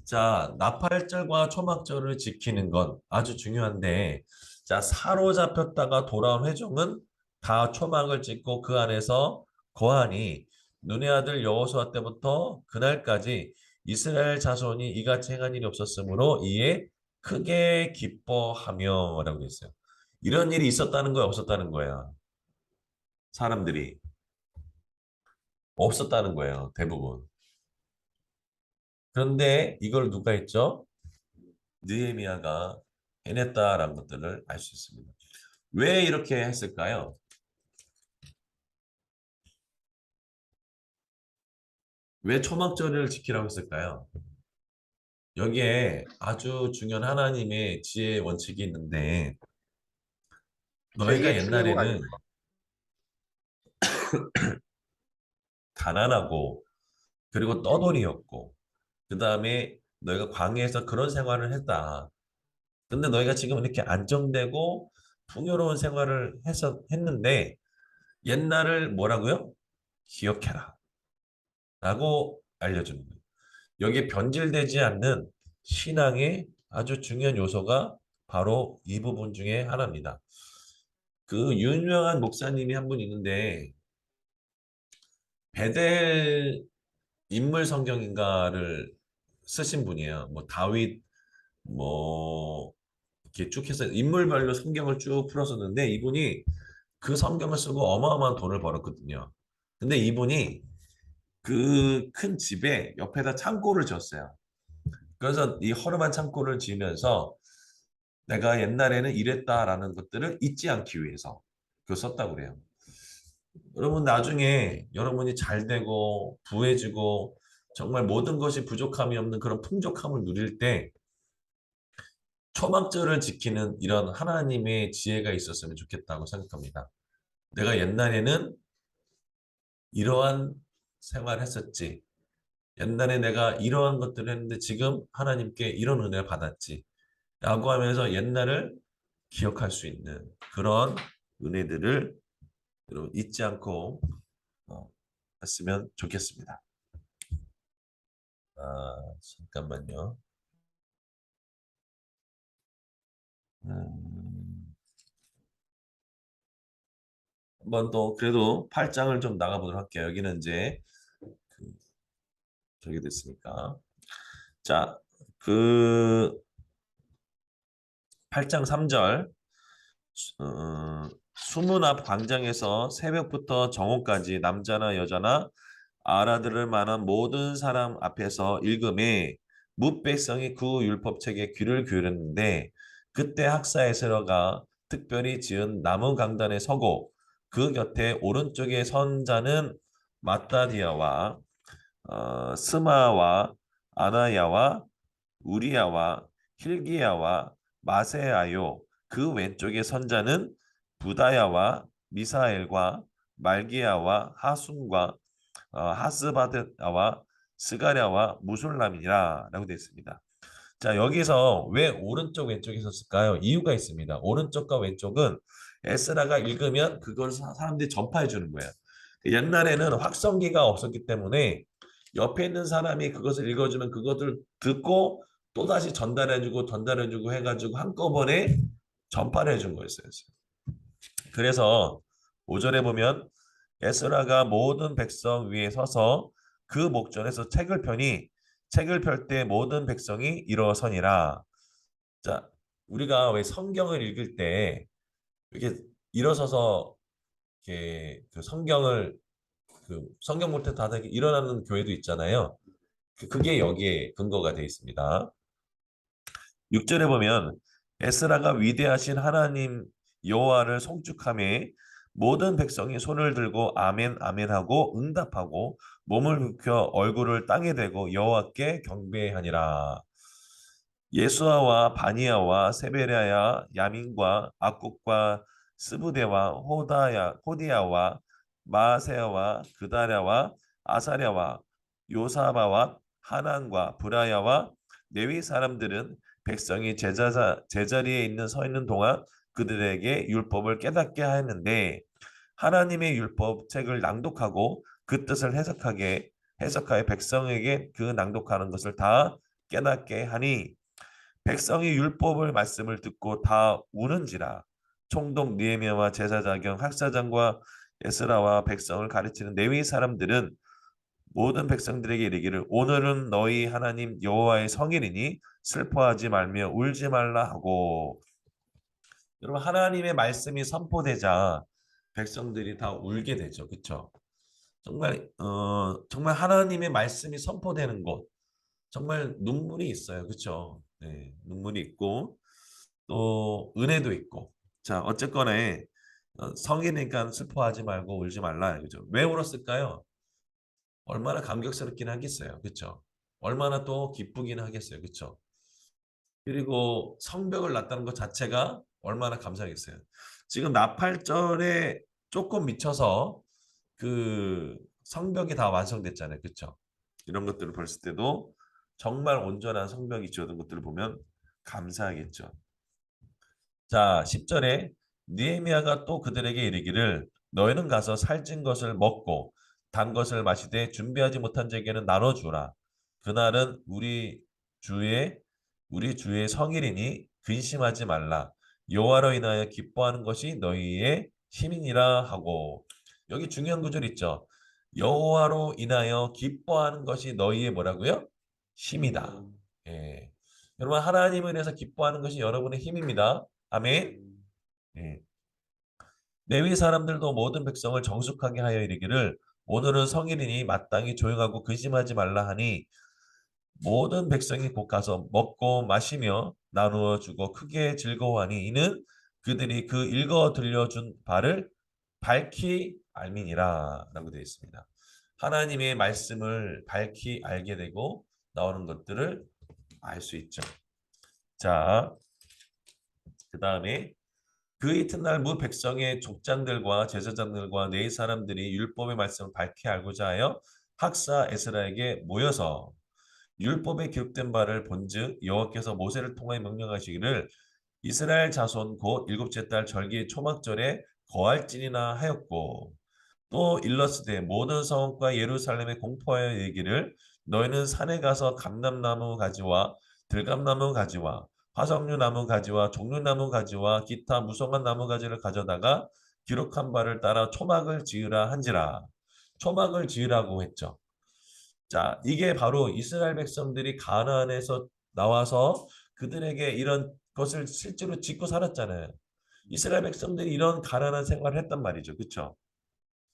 자, 나팔절과 초막절을 지키는 건 아주 중요한데, 자, 사로잡혔다가 돌아온 회중은 다 초막을 짓고 그 안에서 거하니 눈의 아들 여호수아 때부터 그날까지 이스라엘 자손이 이같이 행한 일이 없었으므로 이에 크게 기뻐하며라고 했어요. 이런 일이 있었다는 거야, 없었다는 거야? 사람들이 없었다는 거예요, 대부분. 그런데 이걸 누가 했죠? 느헤미야가 해냈다라는 것들을 알 수 있습니다. 왜 이렇게 했을까요? 왜 초막절을 지키라고 했을까요? 여기에 아주 중요한 하나님의 지혜 원칙이 있는데 너희가 제2의 출애굽 옛날에는 아닌가요? 가난하고 그리고 떠돌이였고 그 다음에 너희가 광야에서 그런 생활을 했다. 근데 너희가 지금 이렇게 안정되고 풍요로운 생활을 했는데 옛날을 뭐라고요? 기억해라. 라고 알려주는 거예요. 여기에 변질되지 않는 신앙의 아주 중요한 요소가 바로 이 부분 중에 하나입니다. 그 유명한 목사님이 한 분 있는데 베델 인물 성경인가를 쓰신 분이에요. 뭐 다윗 뭐 이렇게 쭉 해서 인물별로 성경을 쭉 풀었었는데 이분이 그 성경을 쓰고 어마어마한 돈을 벌었거든요. 근데 이분이 그 큰 집에 옆에다 창고를 지었어요. 그래서 이 허름한 창고를 지으면서 내가 옛날에는 이랬다라는 것들을 잊지 않기 위해서 그 썼다고 그래요. 여러분 나중에 여러분이 잘 되고 부해지고 정말 모든 것이 부족함이 없는 그런 풍족함을 누릴 때 초막절을 지키는 이런 하나님의 지혜가 있었으면 좋겠다고 생각합니다. 내가 옛날에는 이러한 생활을 했었지. 옛날에 내가 이러한 것들을 했는데 지금 하나님께 이런 은혜를 받았지. 라고 하면서 옛날을 기억할 수 있는 그런 은혜들을 여러분 잊지 않고 했으면 좋겠습니다. 잠깐만요. 음, 한번 더 그래도 8장을 좀 나가보도록 할게요. 여기는 이제 그 저기 됐으니까. 자, 그 8장 3절 수문 앞 광장에서 새벽부터 정오까지 남자나 여자나 알아들을 만한 모든 사람 앞에서 읽음에 뭇 백성이 그 율법책에 귀를 기울였는데 그때 학사 에스라가 특별히 지은 나무 강단에 서고 그 곁에 오른쪽에 선 자는 마따디아와 스마와 아나야와 우리야와 힐기야와 마세아요. 그 왼쪽에 선자는 부다야와 미사엘과 말기야와 하순과 하스바드야와 스가랴와 무술람이라 라고 되어 있습니다. 자, 여기서 왜 오른쪽 왼쪽에 섰을까요? 이유가 있습니다. 오른쪽과 왼쪽은 에스라가 읽으면 그걸 사람들이 전파해 주는 거예요. 옛날에는 확성기가 없었기 때문에 옆에 있는 사람이 그것을 읽어주면 그것을 듣고 또다시 전달해주고 해가지고 한꺼번에 전파를 해준 거였어요. 그래서 5절에 보면 에스라가 모든 백성 위에 서서 그 목전에서 책을 펴니 책을 펼 때 모든 백성이 일어서니라. 자, 우리가 왜 성경을 읽을 때 이렇게 일어서서 이렇게 그 성경을 그 성경 볼때 다들 일어나는 교회도 있잖아요. 그게 여기에 근거가 되어 있습니다. 6절에 보면 에스라가 위대하신 하나님 여호와를 송축하며 모든 백성이 손을 들고 아멘 아멘 하고 응답하고 몸을 굽혀 얼굴을 땅에 대고 여호와께 경배하니라. 예수아와 바니아와 세베랴야 야민과 악국과 스부데와 호디야와 마세야와 그다랴와 아사랴와 요사바와 하난과 브라야와 레위 사람들은 백성이 제자리에 서 있는 동안 그들에게 율법을 깨닫게 하였는데 하나님의 율법 책을 낭독하고 그 뜻을 해석하여 백성에게 그 낭독하는 것을 다 깨닫게 하니 백성이 율법을 말씀을 듣고 다 우는지라. 총독 느헤미야와 제사장경 학사장과 에스라와 백성을 가르치는 레위 사람들은 모든 백성들에게 이르기를 오늘은 너희 하나님 여호와의 성일이니 슬퍼하지 말며 울지 말라 하고. 여러분 하나님의 말씀이 선포되자 백성들이 다 울게 되죠. 그렇죠? 정말 정말 하나님의 말씀이 선포되는 곳 정말 눈물이 있어요. 그렇죠? 네, 눈물이 있고 또 은혜도 있고. 자, 어쨌거나 성인이니까 슬퍼하지 말고 울지 말라. 그죠? 왜 울었을까요? 얼마나 감격스럽긴 하겠어요. 그렇죠? 얼마나 또 기쁘긴 하겠어요. 그렇죠? 그리고 성벽을 났다는 것 자체가 얼마나 감사하겠어요. 지금 나팔절에 조금 미쳐서 그 성벽이 다 완성됐잖아요. 그렇죠? 이런 것들을 봤을 때도 정말 온전한 성벽이 지어진 것들을 보면 감사하겠죠. 자, 10절에 느헤미야가 또 그들에게 이르기를 너희는 가서 살찐 것을 먹고 단 것을 마시되 준비하지 못한 자에게는 나눠주라. 그날은 우리 주의 성일이니 근심하지 말라. 여호와로 인하여 기뻐하는 것이 너희의 힘이니라 하고. 여기 중요한 구절 있죠. 여호와로 인하여 기뻐하는 것이 너희의 뭐라고요? 힘이다. 예. 여러분 하나님을 위해서 기뻐하는 것이 여러분의 힘입니다. 아멘. 예. 레위 사람들도 모든 백성을 정숙하게 하여 이르기를 오늘은 성일이니 마땅히 조용하고 근심하지 말라 하니 모든 백성이 곧 가서 먹고 마시며 나누어 주고 크게 즐거워하니 이는 그들이 그 읽어 들려준 바를 밝히 알미니라 라고 되어 있습니다. 하나님의 말씀을 밝히 알게 되고 나오는 것들을 알 수 있죠. 자, 그 다음에 그 이튿날 무 백성의 족장들과 제사장들과 네 사람들이 율법의 말씀을 밝히 알고자 하여 학사 에스라에게 모여서 율법에 기록된 바를 본즉 여호와께서 모세를 통하여 명령하시기를 이스라엘 자손 곧 일곱째 달 절기 초막절에 거할지니나 하였고 또 일러스되 모든 성읍과 예루살렘에 공포하여 이르기를 너희는 산에 가서 감람나무 가지와 들감나무 가지와 화석류 나무 가지와 종려나무 가지와 기타 무성한 나무 가지를 가져다가 기록한 바를 따라 초막을 지으라 한지라. 초막을 지으라고 했죠. 자, 이게 바로 이스라엘 백성들이 가나안에서 나와서 그들에게 이런 것을 실제로 짓고 살았잖아요. 이스라엘 백성들이 이런 가난한 생활을 했단 말이죠. 그렇죠?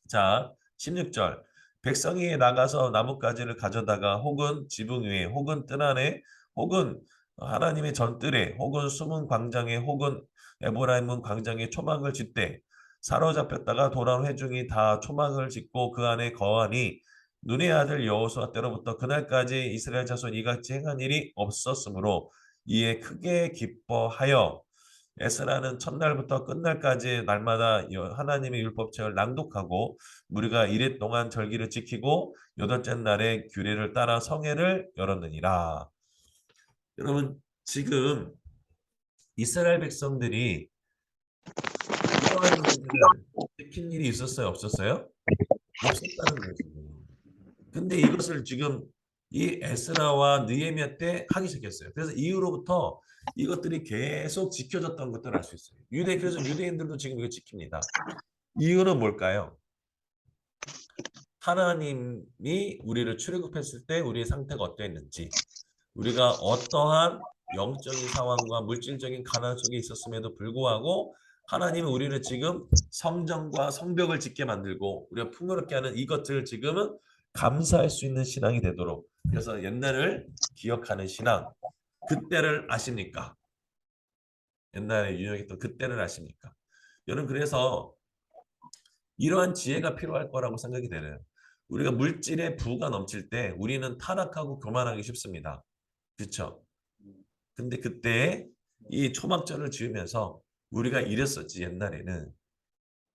자, 16절. 백성이 나가서 나뭇가지를 가져다가 혹은 지붕 위에 혹은 뜰 안에 혹은 하나님의 전뜰에 혹은 숨은 광장에 혹은 에브라임 문 광장에 초막을 짓되 사로잡혔다가 돌아온 회중이 다 초막을 짓고 그 안에 거하니 눈의 아들 여호수아 때로부터 그날까지 이스라엘 자손 이같이 행한 일이 없었으므로 이에 크게 기뻐하여 에스라는 첫날부터 끝날까지 날마다 하나님의 율법책을 낭독하고 우리가 이래 동안 절기를 지키고 여덟째 날에 규례를 따라 성회를 열었느니라. 여러분 지금 이스라엘 백성들이 이러한 일들을 지킨 일이 있었어요? 없었어요? 없었다는 거죠. 근데 이것을 지금 이 에스라와 느헤미야 때 하기 시작했어요. 그래서 이후로부터 이것들이 계속 지켜졌던 것들을 알 수 있어요. 그래서 유대인들도 지금 이거 지킵니다. 이유는 뭘까요? 하나님이 우리를 출애굽했을 때 우리의 상태가 어떠했는지, 우리가 어떠한 영적인 상황과 물질적인 가난 속에 있었음에도 불구하고 하나님은 우리를 지금 성전과 성벽을 짓게 만들고 우리가 풍요롭게 하는 이것들을 지금은 감사할 수 있는 신앙이 되도록, 그래서 옛날을 기억하는 신앙, 그때를 아십니까? 옛날에 유명했던 그때를 아십니까? 여러분 그래서 이러한 지혜가 필요할 거라고 생각이 되는, 우리가 물질의 부가 넘칠 때 우리는 타락하고 교만하기 쉽습니다. 그렇죠? 근데 그때 이 초막절을 지으면서 우리가 이랬었지 옛날에는,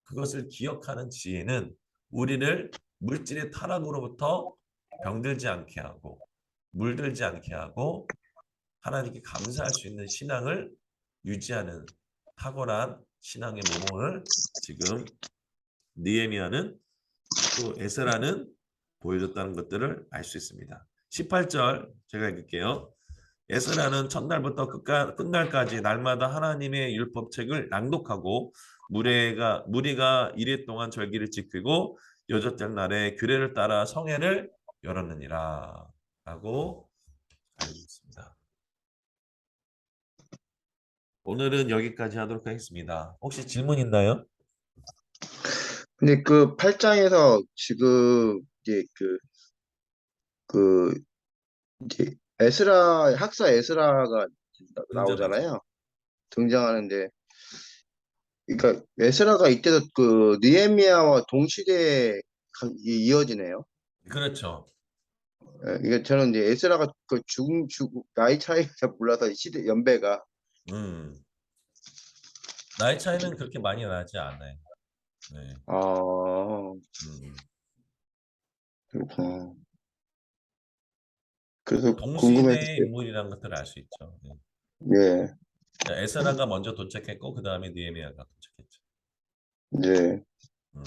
그것을 기억하는 지혜는 우리를 물질의 타락으로부터 병들지 않게 하고 물들지 않게 하고 하나님께 감사할 수 있는 신앙을 유지하는 탁월한 신앙의 모범을 지금 느헤미야는 또 에스라는 보여줬다는 것들을 알 수 있습니다. 18절 제가 읽을게요. 에스라는 첫날부터 끝날까지 날마다 하나님의 율법책을 낭독하고 무리가 이래 동안 절기를 지키고 여섯째 날에 규례를 따라 성회를 열었느니라 라고 알고 있습니다. 오늘은 여기까지 하도록 하겠습니다. 혹시 질문 있나요? 근데 그 8장에서 지금 이제 그 이제 학사 에스라가 등장하죠. 나오잖아요. 등장하는데, 그러니까 에스라가 이때도 그 느헤미야와 동시대에 이어지네요. 그렇죠. 예, 이게 저는 이제 에스라가 그 나이 차이가 잘 몰라서 시대 연배가. 음. 나이 차이는 그렇게 많이 나지 않아요. 네. 아, 음. 그렇구나. 그래서 동시대의 궁금했어요. 인물이라는 것들을 알 수 있죠. 네. 예, 에스라가 먼저 도착했고 그 다음에 느헤미야가 도착했죠. 예, 음.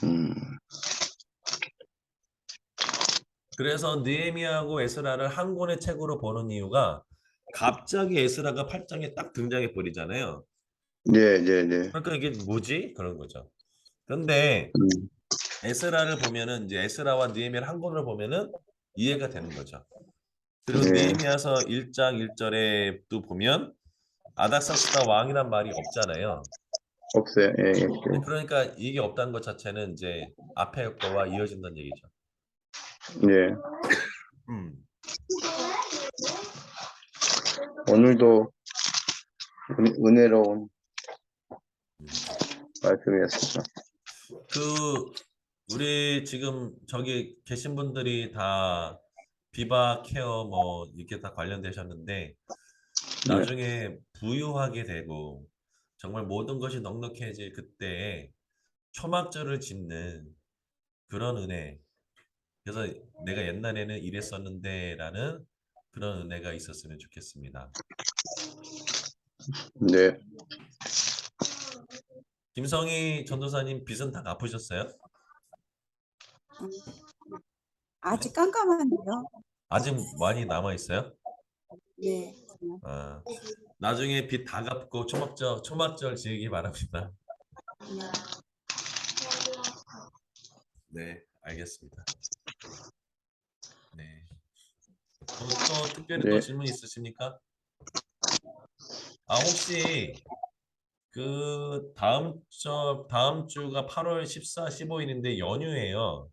음, 그래서 느헤미야하고 에스라를 한 권의 책으로 보는 이유가 갑자기 에스라가 8장에 딱 등장해 버리잖아요. 예, 예, 예. 그러니까 이게 뭐지? 그런 거죠. 그런데 음, 에스라를 보면은 이제 에스라와 느헤미야를 한 권을 보면은 이해가 되는 거죠. 그리고 예, 느헤미야서 1장 1절에 또 보면 아닥사스다 왕이란 말이 없잖아요. 없어요. 예, 예, 그러니까 이게 없다는 것 자체는 이제 앞에 거와 이어진다는 얘기죠. 예. 음. 오늘도 은혜로운 음. 말씀이었습니다. 그 우리 지금 저기 계신 분들이 다 비바 케어 뭐 이렇게 다 관련되셨는데 네, 나중에 부유하게 되고 정말 모든 것이 넉넉해질 그때에 초막절을 짓는 그런 은혜. 그래서 내가 옛날에는 이랬었는데라는 그런 은혜가 있었으면 좋겠습니다. 네. 김성희 전도사님 빚은 다 갚으셨어요? 음, 네? 아직 깜깜한데요. 아직 많이 남아 있어요? 네. 아, 나중에 빚 다 갚고 초막절 지으기 바랍니다. 네. 네, 알겠습니다. 네. 또 특별히 또 네. 질문 있으십니까? 아, 혹시 그 다음 주가 8월 14, 15일인데 연휴예요.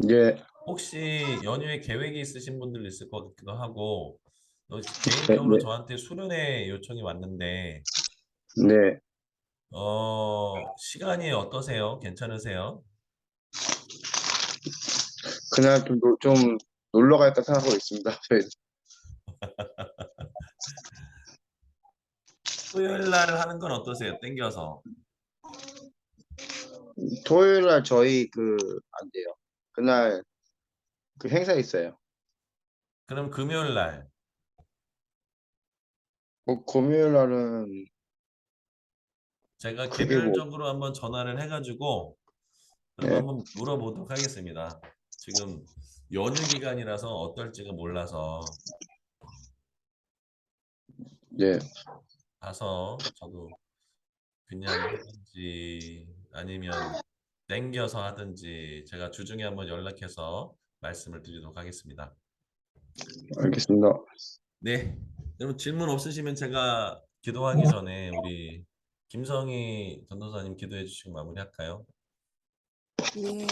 예, 혹시 연휴에 계획이 있으신 분들 있을 것 같기도 하고 네, 개인적으로 저한테 수련회 요청이 왔는데 네. 시간이 어떠세요? 괜찮으세요? 그날 좀 놀러 갈까 생각하고 있습니다. 저희 토요일 날 하는 건 어떠세요? 땡겨서. 토요일 날 저희 안 돼요. 그날 그 행사 있어요. 그럼 금요일 날 뭐 금요일 날은 제가 그게 뭐, 개별적으로 한번 전화를 해가지고 그럼 네, 한번 물어보도록 하겠습니다. 지금 연휴 기간이라서 어떨지가 몰라서 네, 가서 저도 그냥 하든지 아니면 땡겨서 하든지 제가 주중에 한번 연락해서 말씀을 드리도록 하겠습니다. 알겠습니다. 네. 여러분 질문 없으시면 제가 기도하기 전에 우리 김성희 전도사님 기도해 주시고 마무리할까요? 네.